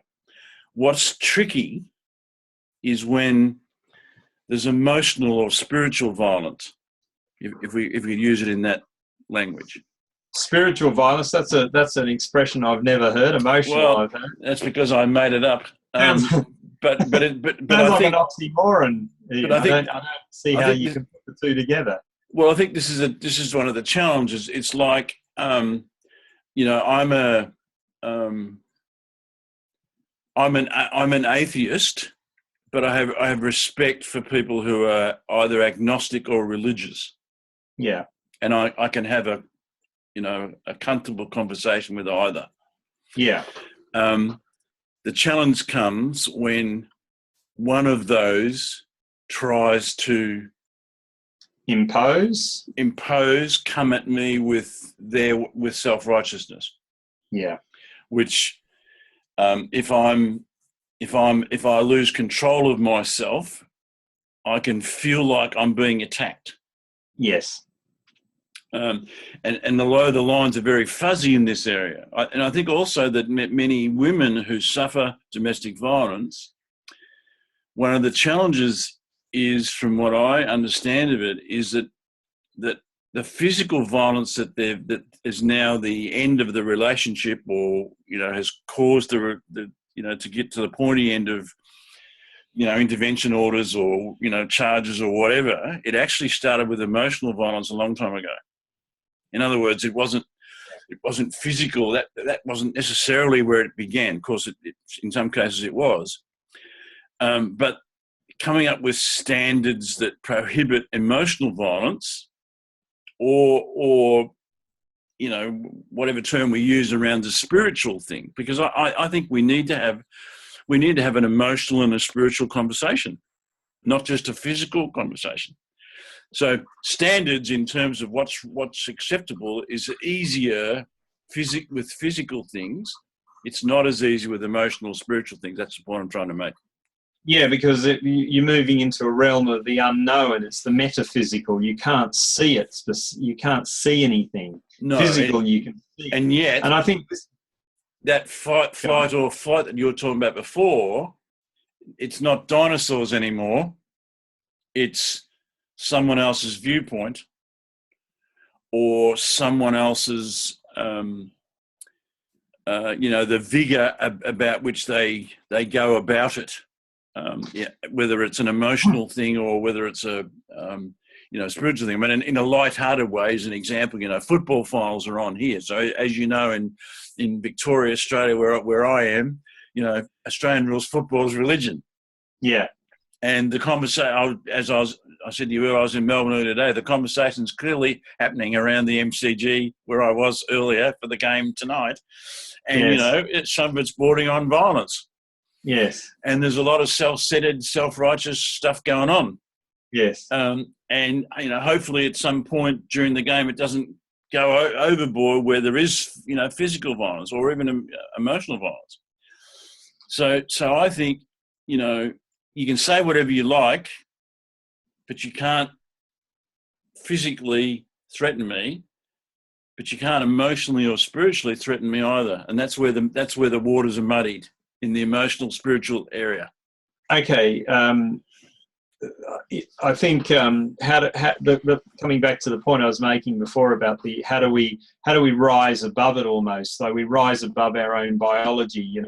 What's tricky is when there's emotional or spiritual violence, if we use it in that language. Spiritual violence, that's an expression I've never heard. Emotional, I've heard. That's because I made it up. But sounds like an oxymoron. I don't see how you can put the two together. Well, I think this is one of the challenges. It's like I'm an atheist, but I have respect for people who are either agnostic or religious. Yeah. And I can have a comfortable conversation with either. Yeah. The challenge comes when one of those tries to impose, come at me with self-righteousness. Yeah. Which, if I lose control of myself, I can feel like I'm being attacked. Yes. And although the lines are very fuzzy in this area, and I think also that many women who suffer domestic violence, one of the challenges is, from what I understand of it, is that the physical violence that is now the end of the relationship, or has caused the to get to the pointy end of intervention orders or, charges or whatever. It actually started with emotional violence a long time ago. In other words, it wasn't physical. That wasn't necessarily where it began. Of course, in some cases it was. But coming up with standards that prohibit emotional violence or whatever term we use around the spiritual thing, because I think we need to have an emotional and a spiritual conversation, not just a physical conversation. So standards in terms of what's acceptable is easier with physical things. It's not as easy with emotional, spiritual things. That's the point I'm trying to make. Yeah, because you're moving into a realm of the unknown. It's the metaphysical. You can't see it. You can't see anything. No, physical you can see. And yet, and I think that flight or flight that you were talking about before, it's not dinosaurs anymore. It's someone else's viewpoint or someone else's, the vigor about which they go about it. Whether it's an emotional thing or whether it's a spiritual thing. I mean, in a light-hearted way, as an example, football finals are on here. So as you know, in Victoria, Australia, where I am, Australian rules football is religion. Yeah. And the conversation, I said to you earlier, I was in Melbourne earlier today, the conversation's clearly happening around the MCG where I was earlier for the game tonight. And, yes. Some of it's bordering on violence. Yes. And there's a lot of self-centered, self-righteous stuff going on. Yes. And hopefully at some point during the game it doesn't go overboard where there is, physical violence or even emotional violence. So I think, you can say whatever you like, but you can't physically threaten me, but you can't emotionally or spiritually threaten me either. And that's where the waters are muddied, in the emotional, spiritual area. Okay. I think coming back to the point I was making before about how do we rise above it almost? So we rise above our own biology,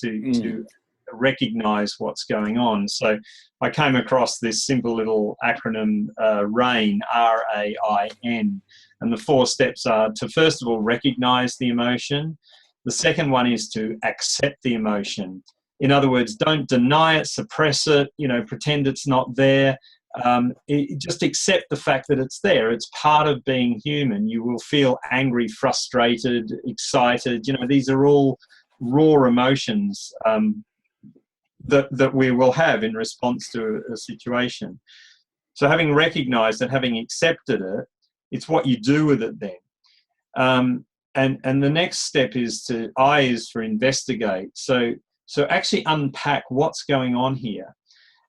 to recognize what's going on. So I came across this simple little acronym, RAIN, RAIN, and the 4 steps are to first of all recognize the emotion. The second one is to accept the emotion. In other words, don't deny it, suppress it, pretend it's not there. Just accept the fact that it's there. It's part of being human. You will feel angry, frustrated, excited. These are all raw emotions that we will have in response to a situation. So having recognized and having accepted it, it's what you do with it then. And the next step is for investigate. So actually unpack what's going on here.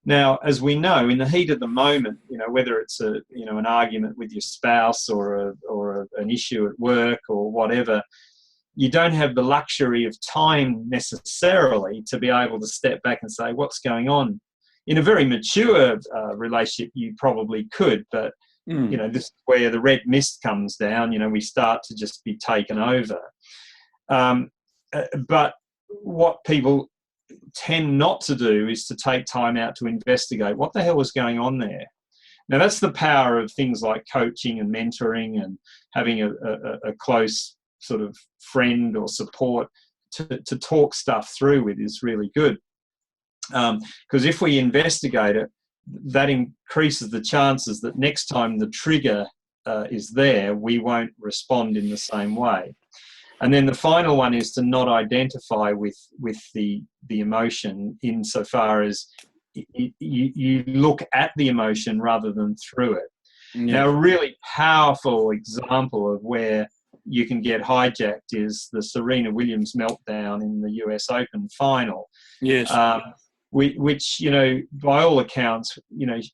Now, as we know, in the heat of the moment, whether it's an argument with your spouse or an issue at work or whatever, you don't have the luxury of time necessarily to be able to step back and say, what's going on? In a very mature relationship, you probably could, but this is where the red mist comes down. We start to just be taken over. But what people tend not to do is to take time out to investigate what the hell is going on there. Now, that's the power of things like coaching and mentoring and having a close sort of friend or support to talk stuff through with is really good. Because if we investigate it, that increases the chances that next time the trigger is there, we won't respond in the same way. And then the final one is to not identify with the emotion insofar as you look at the emotion rather than through it. Yeah. Now, a really powerful example of where you can get hijacked is the Serena Williams meltdown in the US Open final. Yes. Which, by all accounts,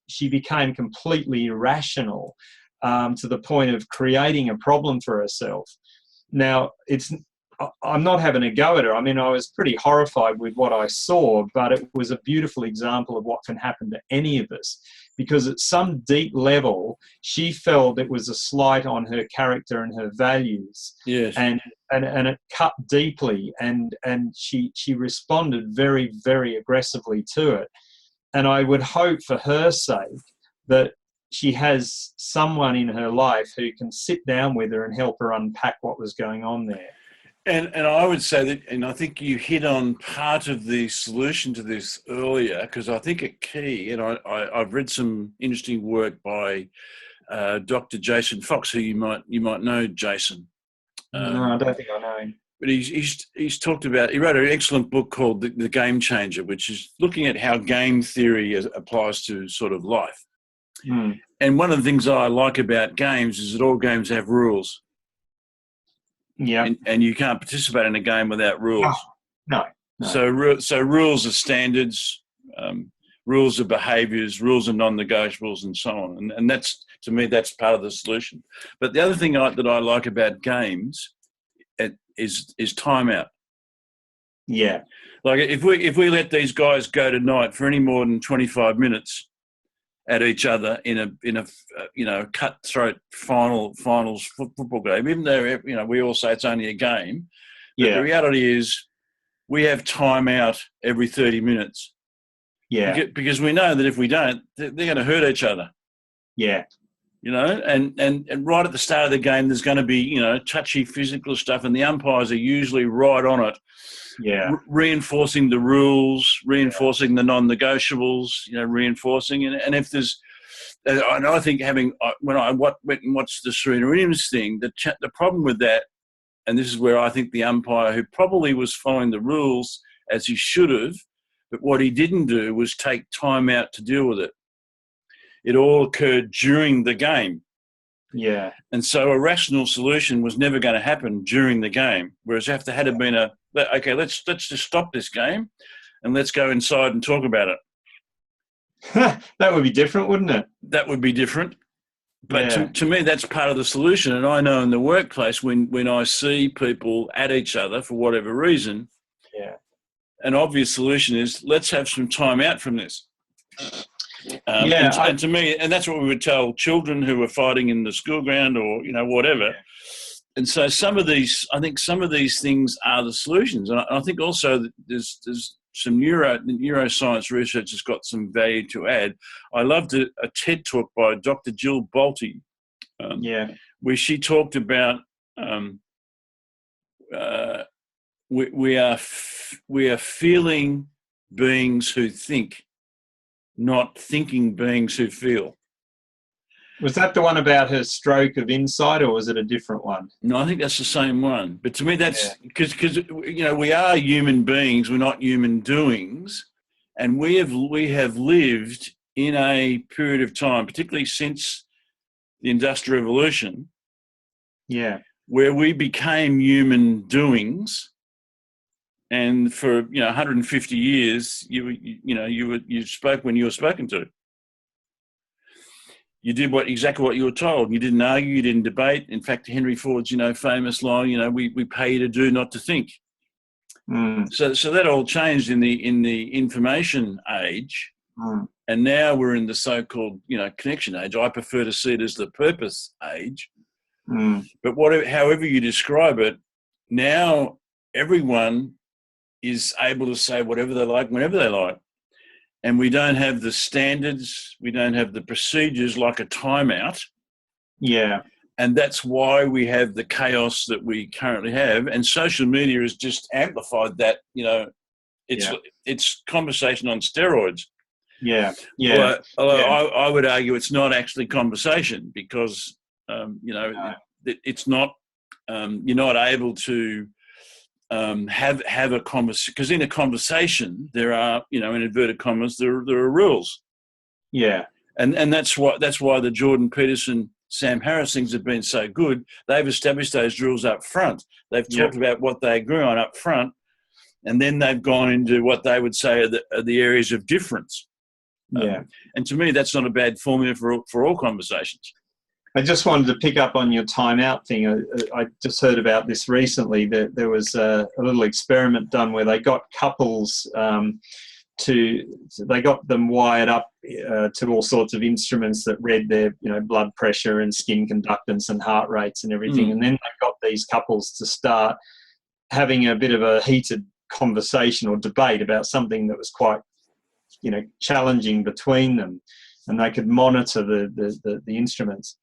she became completely irrational to the point of creating a problem for herself. Now, I'm not having a go at her. I mean, I was pretty horrified with what I saw, but it was a beautiful example of what can happen to any of us, because at some deep level, she felt it was a slight on her character and her values. Yes. And it cut deeply, and she responded very, very aggressively to it. I would hope for her sake that she has someone in her life who can sit down with her and help her unpack what was going on there. And I would say that, and I think you hit on part of the solution to this earlier, because I think a key, and I've read some interesting work by Dr. Jason Fox, who you might know, Jason. No, I don't think I know him. But he's talked about, he wrote an excellent book called The Game Changer, which is looking at how game theory applies to sort of life. Mm. And one of the things I like about games is that all games have rules. Yeah. And you can't participate in a game without rules. No. So rules are standards, rules are behaviours, rules are non-negotiables, and so on. And that's, to me, that's part of the solution. But the other thing that I like about games is timeout. Yeah. Like if we let these guys go tonight for any more than 25 minutes at each other in a cutthroat finals football game, even though we all say it's only a game, but the reality is we have time out every 30 minutes. Yeah. Because we know that if we don't, they're going to hurt each other. Yeah. And right at the start of the game, there's going to be touchy physical stuff, and the umpires are usually right on it. Yeah. Reinforcing the rules, reinforcing the non-negotiables, reinforcing. And if there's, and I think when I went and watched the Serena Williams thing, the problem with that, and this is where I think the umpire, who probably was following the rules as he should have, but what he didn't do was take time out to deal with it. It all occurred during the game. Yeah. And so a rational solution was never going to happen during the game, whereas if there had been okay, let's just stop this game and let's go inside and talk about it. That would be different, wouldn't it? That would be different. But to me, that's part of the solution. And I know in the workplace, when I see people at each other for whatever reason, an obvious solution is let's have some time out from this. And to me, and that's what we would tell children who were fighting in the school ground or, whatever. Yeah. And so I think some of these things are the solutions. And I think also that there's some neuroscience research has got some value to add. I loved a TED talk by Dr. Jill Bolte, where she talked about we are feeling beings who think, not thinking beings who feel. Was that the one about her stroke of insight, or was it a different one? No, I think that's the same one. But to me, that's because we are human beings. We're not human doings, and we have lived in a period of time, particularly since the Industrial Revolution, where we became human doings. And for 150 years, you spoke when you were spoken to. You did exactly what you were told. You didn't argue. You didn't debate. In fact, Henry Ford's famous line, we pay you to do, not to think. Mm. So that all changed in the information age, and now we're in the so-called connection age. I prefer to see it as the purpose age. Mm. But however you describe it, now everyone is able to say whatever they like, whenever they like. And we don't have the standards, we don't have the procedures like a timeout. Yeah. And that's why we have the chaos that we currently have. And social media has just amplified that, it's conversation on steroids. Yeah. Although I would argue it's not actually conversation because, it's not, you're not able to have a conversation, because in a conversation there are, in inverted commas, there are rules. Yeah. And that's why the Jordan Peterson, Sam Harris things have been so good. They've established those rules up front. They've talked about what they agree on up front, and then they've gone into what they would say are the areas of difference. And to me, that's not a bad formula for all conversations. I just wanted to pick up on your timeout thing. I just heard about this recently. That there was a little experiment done where they got couples they got them wired up to all sorts of instruments that read their blood pressure and skin conductance and heart rates and everything. And then they got these couples to start having a bit of a heated conversation or debate about something that was quite challenging between them, and they could monitor the instruments.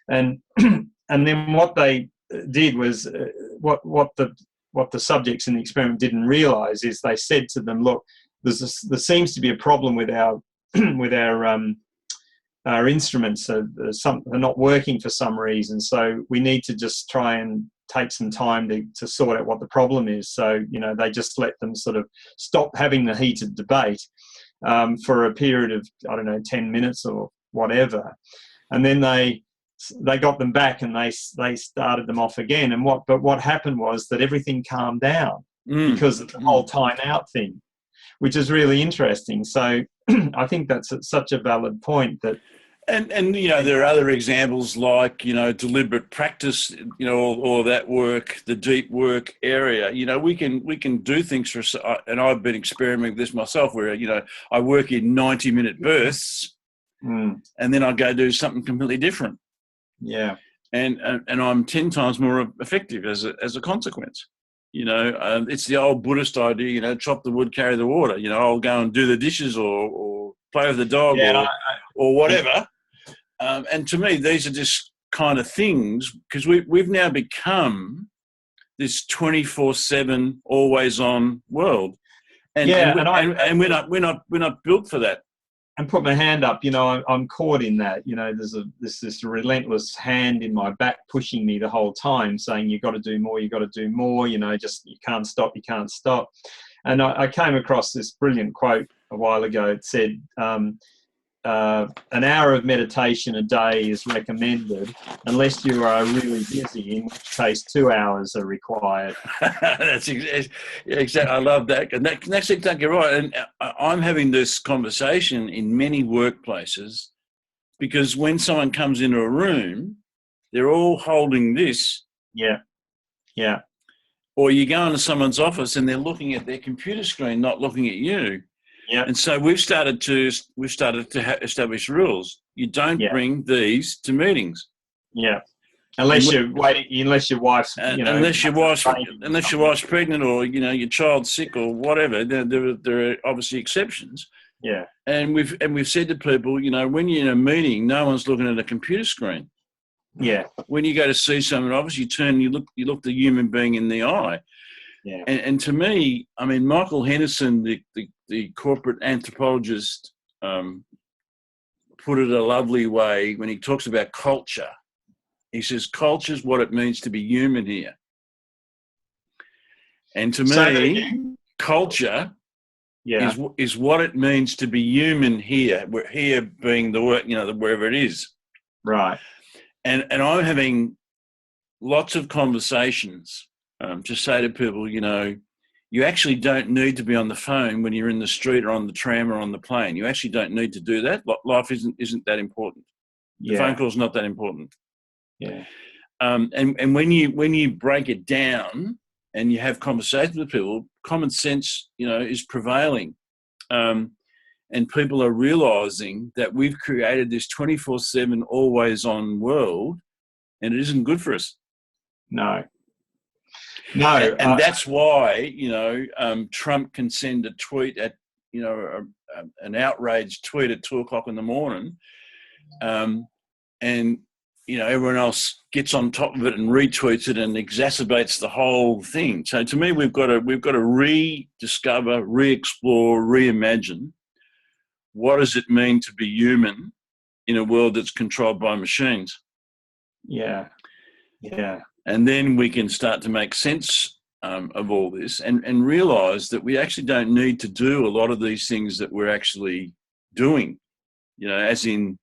And and then what they did was what the subjects in the experiment didn't realize is they said to them, look, there seems to be a problem with our with our instruments are not working for some reason, so we need to just try and take some time to sort out what the problem is. So they just let them sort of stop having the heated debate for a period of, I don't know, 10 minutes or whatever, and then they got them back and they started them off again. And what happened was that everything calmed down because of the whole time out thing, which is really interesting. So I think that's such a valid point that. And there are other examples like deliberate practice, or that work, the deep work area. We can do things and I've been experimenting with this myself, where I work in 90-minute bursts, and then I go do something completely different. Yeah, and I'm 10 times more effective as a consequence. It's the old Buddhist idea. Chop the wood, carry the water. I'll go and do the dishes or play with the dog, or whatever. And to me, these are just kind of things, because we've now become this 24/7, always-on world, and we're not built for that. And put my hand up, I'm caught in that. There's this relentless hand in my back pushing me the whole time, saying you've got to do more, you've got to do more. Just you can't stop. And I came across this brilliant quote a while ago. It said, an hour of meditation a day is recommended unless you are really busy, in which case 2 hours are required. That's exactly. I love that. And that's exactly right. And I'm having this conversation in many workplaces, because when someone comes into a room, they're all holding this. Yeah. Yeah. Or you go into someone's office and they're looking at their computer screen, not looking at you. Yeah. And so we've started to establish rules. You don't bring these to meetings. Yeah. Unless your wife's unless your wife's pregnant, or your child's sick or whatever. There are obviously exceptions. Yeah. And we've said to people, when you're in a meeting, no one's looking at a computer screen. Yeah. When you go to see someone, obviously you turn, you look the human being in the eye. Yeah. And to me, I mean, Michael Henderson, the corporate anthropologist, put it a lovely way when he talks about culture. He says, culture is what it means to be human here. And to me, culture is what it means to be human here. We're here being the work, wherever it is. Right. And I'm having lots of conversations to say to people, you actually don't need to be on the phone when you're in the street or on the tram or on the plane. You actually don't need to do that. Life isn't that important. The phone call's not that important. Yeah. And when you break it down and you have conversations with people, common sense, is prevailing. And people are realizing that we've created this 24/7 always-on world, and it isn't good for us. No. And that's why, Trump can send a tweet at, an outraged tweet at 2:00 in the morning. And, everyone else gets on top of it and retweets it and exacerbates the whole thing. So to me, we've got to rediscover, re-explore, reimagine. What does it mean to be human in a world that's controlled by machines? Yeah. Yeah. And then we can start to make sense of all this and realise that we actually don't need to do a lot of these things that we're actually doing. As in,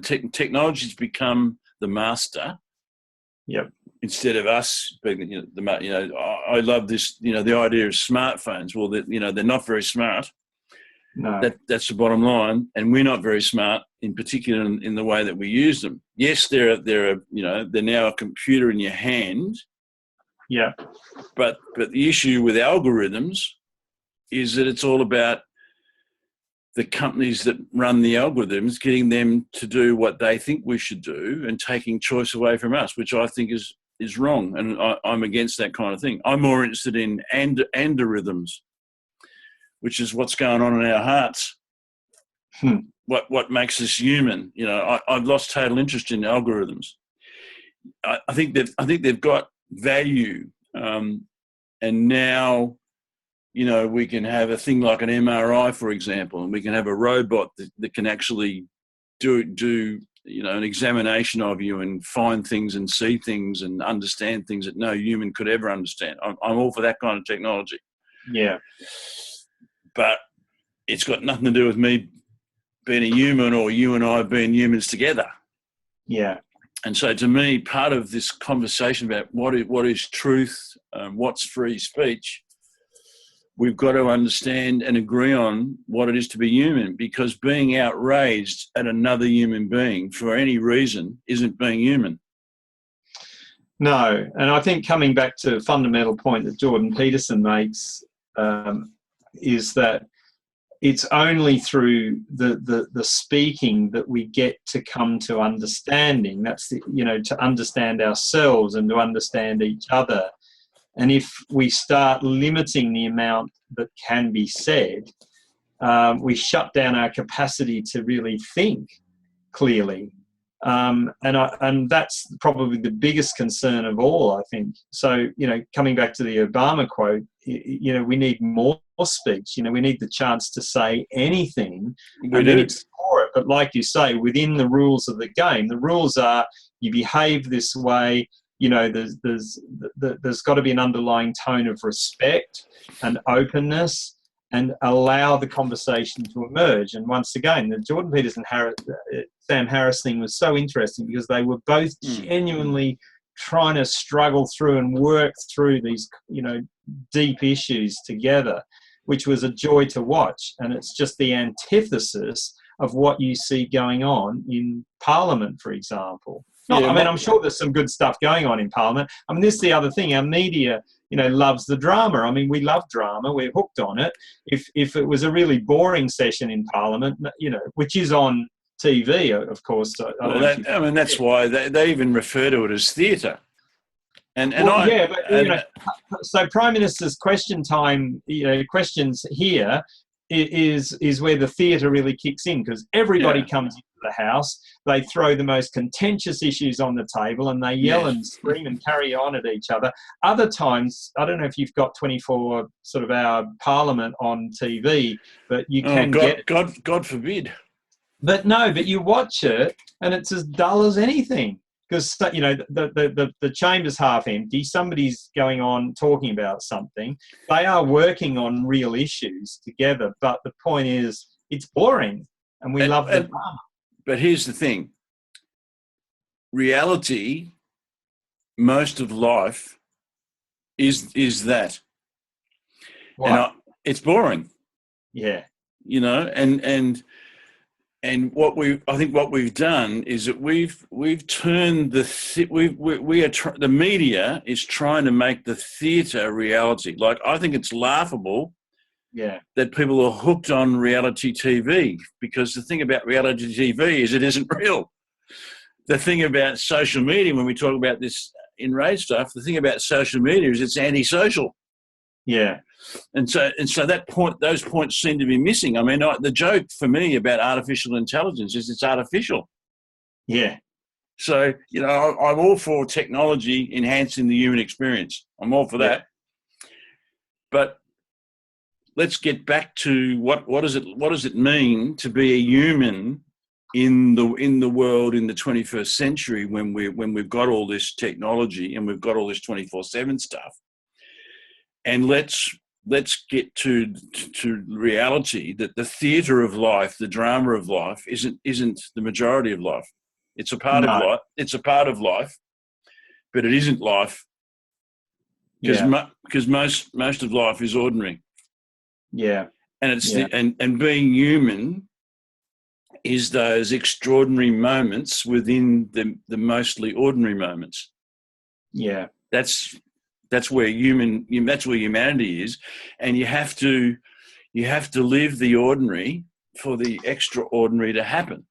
technology's become the master. Yep. Instead of us being, I love this. The idea of smartphones. Well, they're not very smart. No. That's the bottom line, and we're not very smart, in particular in the way that we use them. Yes, they're now a computer in your hand. Yeah. But the issue with algorithms is that it's all about the companies that run the algorithms, getting them to do what they think we should do and taking choice away from us, which I think is wrong, and I'm against that kind of thing. I'm more interested in algorithms, which is what's going on in our hearts. what makes us human. You know, I've lost total interest in algorithms. I think they've got value, and now, you know, we can have a thing like an MRI, for example, and we can have a robot that can actually do you know, an examination of you and find things and see things and understand things that no human could ever understand. I'm all for that kind of technology. Yeah. But it's got nothing to do with me being a human or you and I being humans together. Yeah. And so to me, part of this conversation about what is truth, what's free speech, we've got to understand and agree on what it is to be human, because being outraged at another human being for any reason isn't being human. No, and I think coming back to a fundamental point that Jordan Peterson makes is that it's only through the speaking that we get to come to understanding. That's to understand ourselves and to understand each other. And if we start limiting the amount that can be said, we shut down our capacity to really think clearly. And that's probably the biggest concern of all, I think. So, coming back to the Obama quote, we need more speech. We need the chance to say anything then explore it. But like you say, within the rules of the game, the rules are you behave this way. There's got to be an underlying tone of respect and openness, and allow the conversation to emerge. And once again, the Jordan Peterson Sam Harris thing was so interesting because they were both genuinely trying to struggle through and work through these, deep issues together, which was a joy to watch. And it's just the antithesis of what you see going on in Parliament, for example. I'm sure there's some good stuff going on in Parliament. This is the other thing. Our media, loves the drama. We love drama. We're hooked on it. If it was a really boring session in Parliament, which is on TV, of course. That's why they even refer to it as theatre. So Prime Minister's question time, questions here is where the theatre really kicks in, because everybody comes into the House, they throw the most contentious issues on the table and they yell and scream and carry on at each other. Other times, I don't know if you've got 24 sort of hour Parliament on TV, but you can get it. God forbid. But you watch it and it's as dull as anything. Because, the chamber's half empty, somebody's going on talking about something. They are working on real issues together, but the point is it's boring and we love the drama. But here's the thing. Reality, most of life, is that. What? It's boring. Yeah. And what we've done is that we've turned the media is trying to make the theatre a reality. Like, I think it's laughable that people are hooked on reality TV, because the thing about reality TV is it isn't real. The thing about social media, when we talk about this enraged stuff, the thing about social media is it's antisocial. Yeah. And so those points seem to be missing. The joke for me about artificial intelligence is it's artificial. Yeah. So, I'm all for technology enhancing the human experience. I'm all for that. But let's get back to what does it mean to be a human in the world in the 21st century when we've got all this technology and we've got all this 24/7 stuff. And let's get to reality that the theatre of life, the drama of life, isn't the majority of life. It's a part of life. It's a part of life, but it isn't life. Because most of life is ordinary. Yeah. And it's and being human is those extraordinary moments within the mostly ordinary moments. Yeah. That's where humanity is, and you have to live the ordinary for the extraordinary to happen.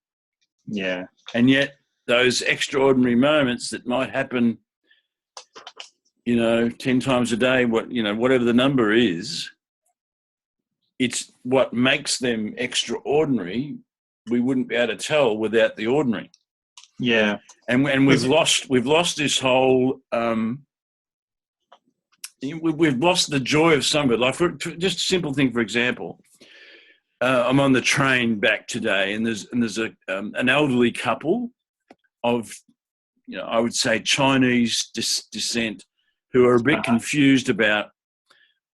Yeah. And yet those extraordinary moments that might happen, 10 times a day, whatever the number is, it's what makes them extraordinary we wouldn't be able to tell without the ordinary. Yeah, and we've lost this whole. We've lost the joy of some of it. Like just a simple thing, for example, I'm on the train back today, and there's an elderly couple of, I would say Chinese descent, who are a bit confused about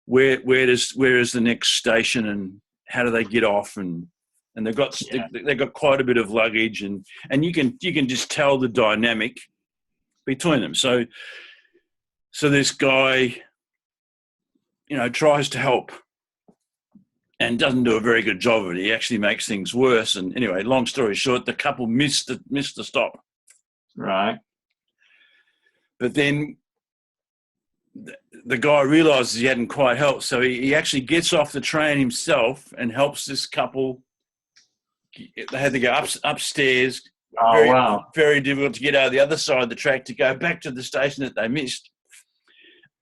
where is the next station and how do they get off, and they've got quite a bit of luggage, and you can just tell the dynamic between them. So this guy, tries to help and doesn't do a very good job of it. He actually makes things worse. And anyway, long story short, the couple missed the stop. Right. But then the guy realizes he hadn't quite helped, so he actually gets off the train himself and helps this couple. They had to go upstairs. Oh, wow. Very difficult to get out of the other side of the track to go back to the station that they missed.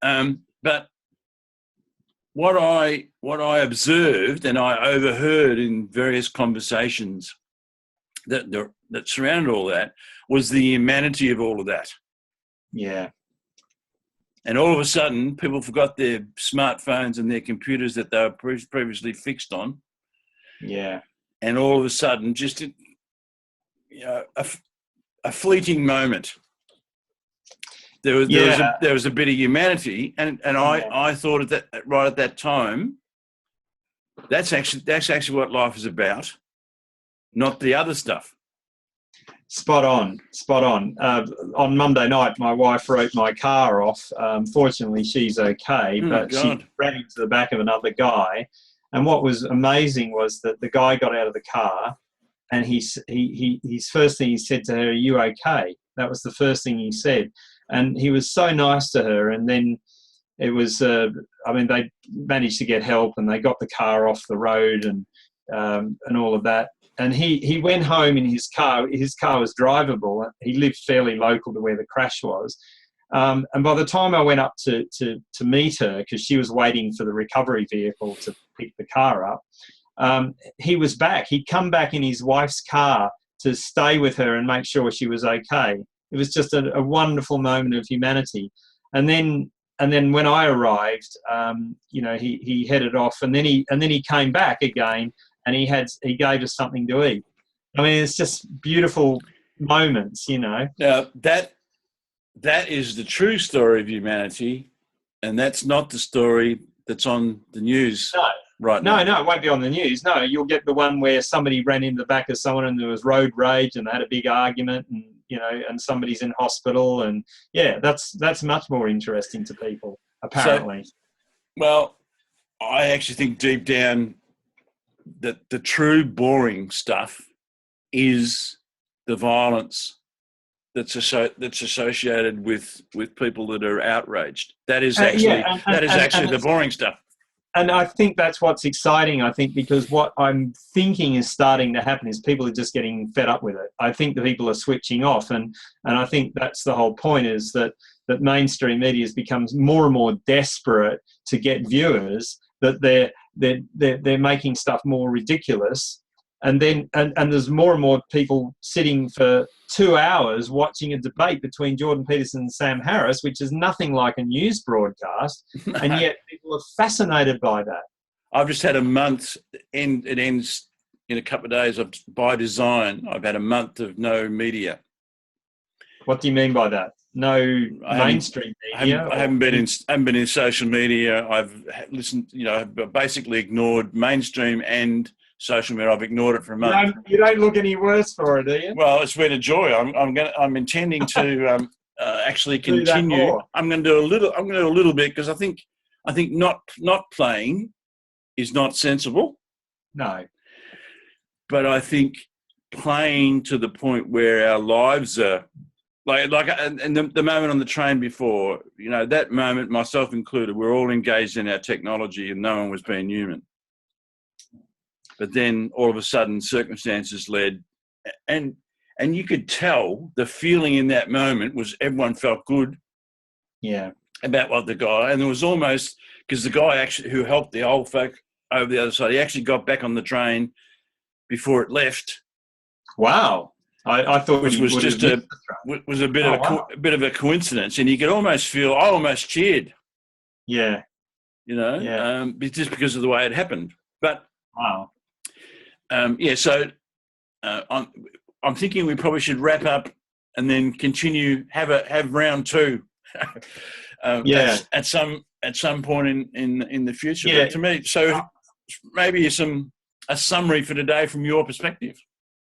But what I observed and I overheard in various conversations that surrounded all that was the humanity of all of that. Yeah. And all of a sudden, people forgot their smartphones and their computers that they were previously fixed on. Yeah. And all of a sudden, just a fleeting moment. There was a bit of humanity, and I thought right at that time, that's actually what life is about, not the other stuff. Spot on. On Monday night, my wife wrote my car off. Fortunately, she's okay, but she ran into the back of another guy. And what was amazing was that the guy got out of the car, and his first thing he said to her, "Are you okay?" That was the first thing he said. And he was so nice to her. And then it was, they managed to get help, and they got the car off the road and all of that. And he went home in his car. His car was drivable. He lived fairly local to where the crash was. And by the time I went up to meet her, because she was waiting for the recovery vehicle to pick the car up, he was back. He'd come back in his wife's car to stay with her and make sure she was okay. It was just a wonderful moment of humanity. And then when I arrived, he headed off, and then he came back again, and he gave us something to eat. I mean, it's just beautiful moments, Now, that is the true story of humanity, and that's not the story that's on the news. No. Right now. No, it won't be on the news. No, you'll get the one where somebody ran in the back of someone and there was road rage and they had a big argument, and and somebody's in hospital, and that's much more interesting to people, apparently. Well, I actually think deep down that the true boring stuff is the violence that's associated with people that are outraged. That is actually the boring stuff. And I think that's what's exciting, because what I'm thinking is starting to happen is people are just getting fed up with it. I think the people are switching off, and I think that's the whole point, is that mainstream media becomes more and more desperate to get viewers, that they're making stuff more ridiculous. And then there's more and more people sitting for 2 hours watching a debate between Jordan Peterson and Sam Harris, which is nothing like a news broadcast, and yet people are fascinated by that. I've just had a month, and it ends in a couple of days. By design, I've had a month of no media. What do you mean by that? No mainstream media? I haven't been in social media. I've listened. I've basically ignored mainstream and social media. I've ignored it for a month. You don't look any worse for it, do you? Well, it's been a joy. I'm intending to actually continue. I'm going to do a little bit, because I think not playing is not sensible. No. But I think playing to the point where our lives are and the moment on the train before, that moment, myself included, we're all engaged in our technology and no one was being human. But then all of a sudden circumstances led, and you could tell the feeling in that moment was everyone felt good. Yeah. About what the guy, and there was almost, because the guy actually who helped the old folk over the other side, he actually got back on the train before it left, Wow. I thought which he was would just have was a bit wow. a bit of a coincidence, and you could almost feel I almost cheered, Yeah. you know, Yeah. just because of the way it happened. But Wow. yeah, so I'm thinking we probably should wrap up and then continue have round two Yeah. at some point in the future. Yeah. But to me, so maybe a summary for today from your perspective.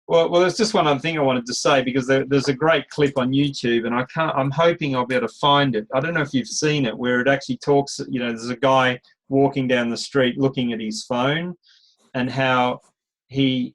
Well, there's just one other thing I wanted to say, because there's a great clip on YouTube, and I'm hoping I'll be able to find it. I don't know if you've seen it, where it actually talks. You know, there's a guy walking down the street looking at his phone, and how he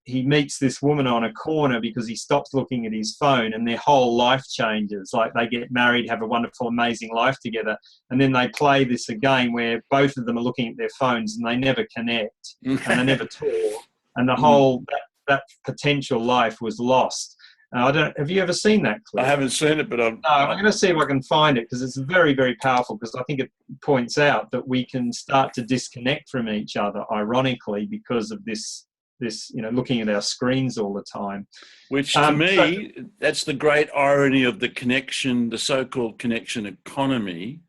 meets this woman on a corner because he stops looking at his phone, and their whole life changes. Like, they get married, have a wonderful, amazing life together, and then they play this game where both of them are looking at their phones and they never connect and they never talk, and the whole that potential life was lost. I don't. Have you ever seen that clip? I haven't seen it, but I'm going to see if I can find it, because it's very, very powerful. Because I think it points out that we can start to disconnect from each other, ironically, because of this, looking at our screens all the time. Which to me, that's the great irony of the connection, the so-called connection economy,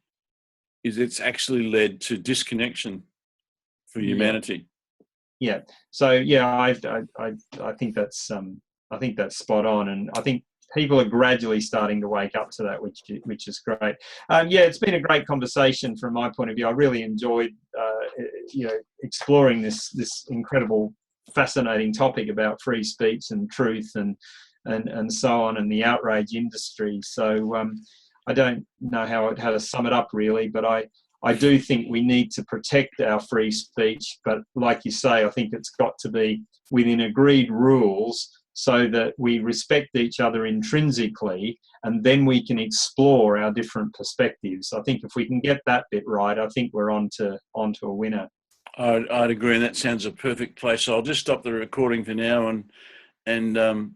is it's actually led to disconnection for humanity. Yeah. So yeah, I think that's spot on, and I think people are gradually starting to wake up to that, which is great. Yeah, it's been a great conversation from my point of view. I really enjoyed exploring this incredible, fascinating topic about free speech and truth and so on, and the outrage industry. So I don't know how to sum it up really, but I do think we need to protect our free speech, but like you say, I think it's got to be within agreed rules, so that we respect each other intrinsically, and then we can explore our different perspectives. I think if we can get that bit right, I think we're onto a winner. I'd agree, and that sounds a perfect place. So I'll just stop the recording for now, and